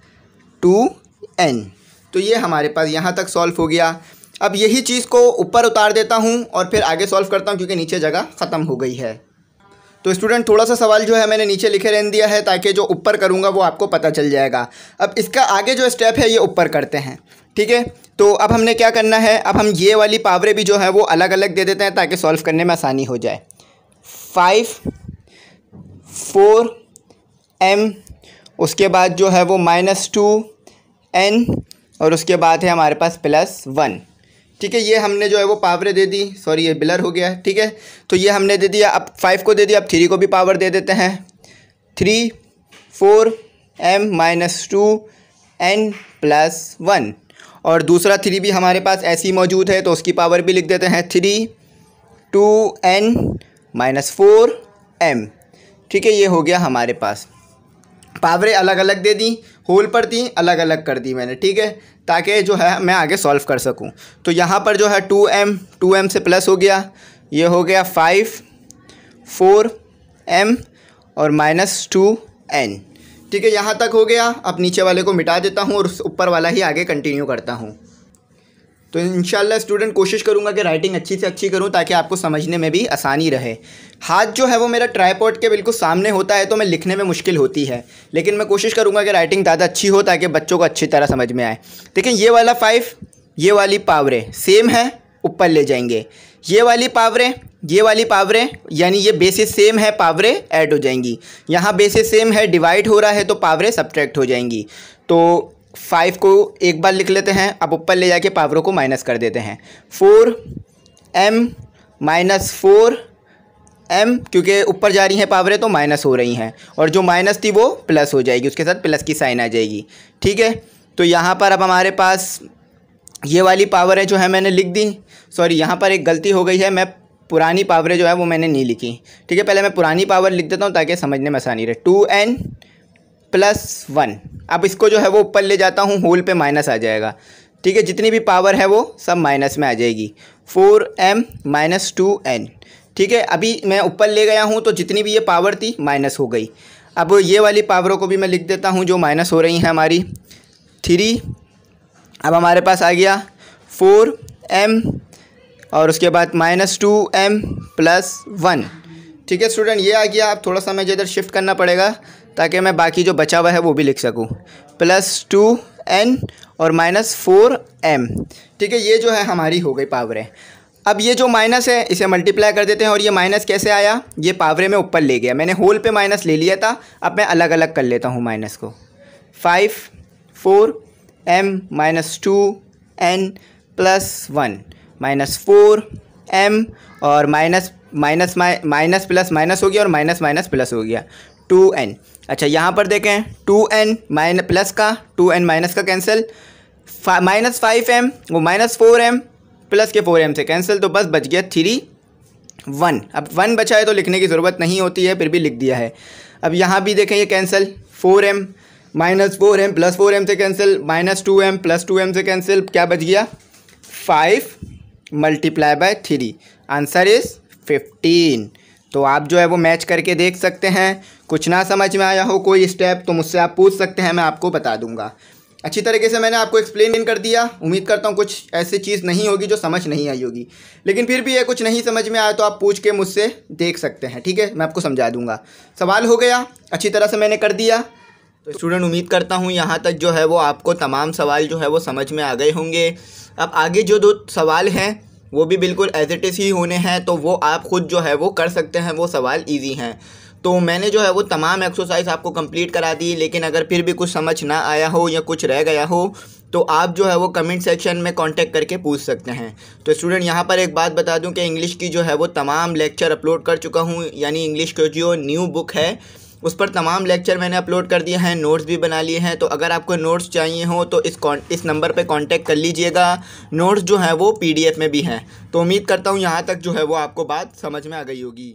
2n। तो ये हमारे पास यहाँ तक सॉल्व हो गया। अब यही चीज़ को ऊपर उतार देता हूँ और फिर आगे सॉल्व करता हूँ क्योंकि नीचे जगह ख़त्म हो गई है। तो स्टूडेंट थोड़ा सा सवाल जो है मैंने नीचे लिखे रहने दिया है ताकि जो ऊपर करूँगा वो आपको पता चल जाएगा। अब इसका आगे जो स्टेप है ये ऊपर करते हैं। ठीक है, तो अब हमने क्या करना है, अब हम ये वाली पावरें भी जो है वो अलग अलग दे देते हैं ताकि सॉल्व करने में आसानी हो जाए। 5 4m उसके बाद जो है वो माइनस 2n और उसके बाद है हमारे पास प्लस 1। ठीक है, ये हमने जो है वो पावरें दे दी, सॉरी ये ब्लर हो गया। ठीक है, तो ये हमने दे दिया, अब 5 को दे दिया, अब 3 को भी पावर दे देते हैं 3 4m माइनस 2n प्लस 1 और दूसरा 3 भी हमारे पास ऐसी मौजूद है तो उसकी पावर भी लिख देते हैं 3 2n माइनस 4m। ठीक है, ये हो गया हमारे पास। पावरें अलग अलग दे दी, होल पर थी अलग अलग कर दी मैंने। ठीक है, ताकि जो है मैं आगे सॉल्व कर सकूं। तो यहाँ पर जो है 2m से प्लस हो गया, ये हो गया 5 4m और माइनस 2n। ठीक है, यहाँ तक हो गया। अब नीचे वाले को मिटा देता हूँ और ऊपर वाला ही आगे कंटिन्यू करता हूँ। तो इंशाल्लाह स्टूडेंट कोशिश करूँगा कि राइटिंग अच्छी से अच्छी करूँ ताकि आपको समझने में भी आसानी रहे। हाथ जो है वो मेरा ट्राइपॉड के बिल्कुल सामने होता है तो मैं लिखने में मुश्किल होती है, लेकिन मैं कोशिश करूँगा कि राइटिंग ज़्यादा अच्छी हो ताकि बच्चों को अच्छी तरह समझ में आए। देखिए ये वाला 5 ये वाली पावरें सेम है, ऊपर ले जाएंगे। ये वाली पावरें यानी ये बेसिस सेम है, पावरें ऐड हो जाएंगी। यहाँ बेसिस सेम है, डिवाइड हो रहा है तो पावरें सब्ट्रैक्ट हो जाएंगी। तो 5 को एक बार लिख लेते हैं, अब ऊपर ले जाके पावरों को माइनस कर देते हैं 4m माइनस 4m, क्योंकि ऊपर जा रही हैं पावरें तो माइनस हो रही हैं और जो माइनस थी वो प्लस हो जाएगी, उसके साथ प्लस की साइन आ जाएगी। ठीक है, तो यहाँ पर अब हमारे पास ये वाली पावर है जो है मैंने लिख दी। सॉरी, यहाँ पर एक गलती हो गई है, मैं पुरानी पावरें जो है वो मैंने नहीं लिखी। ठीक है, पहले मैं पुरानी पावर लिख देता हूँ ताकि समझने में आसानी रहे। 2n प्लस 1, अब इसको जो है वो ऊपर ले जाता हूँ, होल पे माइनस आ जाएगा ठीक है, जितनी भी पावर है वो सब माइनस में आ जाएगी। 4m minus 2n। ठीक है, अभी मैं ऊपर ले गया हूँ तो जितनी भी ये पावर थी माइनस हो गई। अब ये वाली पावरों को भी मैं लिख देता हूँ जो माइनस हो रही हैं हमारी। 3 अब हमारे पास आ गया 4m और उसके बाद माइनस 2m प्लस 1। ठीक है स्टूडेंट, ये आ गया। अब थोड़ा सा मुझे इधर शिफ्ट करना पड़ेगा ताकि मैं बाकी जो बचा हुआ है वो भी लिख सकूँ। प्लस 2n और माइनस 4m। ठीक है, ये जो है हमारी हो गई पावरें। अब ये जो माइनस है इसे मल्टीप्लाई कर देते हैं। और ये माइनस कैसे आया, ये पावरें में ऊपर ले गया। मैंने होल पे माइनस ले लिया था, अब मैं अलग अलग कर लेता हूँ माइनस को। 5 4m minus 2n plus 1 minus 4m और minus minus minus plus minus हो गया और माइनस माइनस प्लस हो गया 2n। अच्छा, यहाँ पर देखें 2n माइनस प्लस का 2n माइनस का कैंसिल, माइनस 5m वो माइनस 4m प्लस के 4m से कैंसिल, तो बस बच गया 3 1। अब 1 बचा है तो लिखने की ज़रूरत नहीं होती है, फिर भी लिख दिया है। अब यहाँ भी देखें ये cancel, 4m minus 4m plus 4m से cancel, minus 2m plus 2m से कैंसिल, क्या बच गया 5 मल्टीप्लाई बाय 3, आंसर इज़ 15। तो आप जो है वो मैच करके देख सकते हैं। कुछ ना समझ में आया हो कोई स्टेप तो मुझसे आप पूछ सकते हैं, मैं आपको बता दूंगा। अच्छी तरीके से मैंने आपको एक्सप्लेन कर दिया। उम्मीद करता हूँ कुछ ऐसी चीज़ नहीं होगी जो समझ नहीं आई होगी, लेकिन फिर भी ये कुछ नहीं समझ में आया तो आप पूछ के मुझसे देख सकते हैं। ठीक है, मैं आपको समझा दूंगा। सवाल हो गया, अच्छी तरह से मैंने कर दिया। तो स्टूडेंट, उम्मीद करता हूँ यहाँ तक जो है वो आपको तमाम सवाल जो है वो समझ में आ गए होंगे। अब आगे जो 2 सवाल हैं वो भी बिल्कुल एज इट इज़ ही होने हैं, तो वो आप ख़ुद जो है वो कर सकते हैं, वो सवाल ईजी हैं। तो मैंने जो है वो तमाम एक्सरसाइज आपको कंप्लीट करा दी, लेकिन अगर फिर भी कुछ समझ ना आया हो या कुछ रह गया हो तो आप जो है वो कमेंट सेक्शन में कांटेक्ट करके पूछ सकते हैं। तो स्टूडेंट, यहाँ पर एक बात बता दूं कि इंग्लिश की जो है वो तमाम लेक्चर अपलोड कर चुका हूँ, यानी इंग्लिश की जो न्यू बुक है उस पर तमाम लेक्चर मैंने अपलोड कर दिए हैं, नोट्स भी बना लिए हैं। तो अगर आपको नोट्स चाहिए हो तो इस नंबर पे कांटेक्ट कर लीजिएगा। नोट्स जो हैं वो PDF में भी हैं। तो उम्मीद करता हूँ यहाँ तक जो है वो आपको बात समझ में आ गई होगी।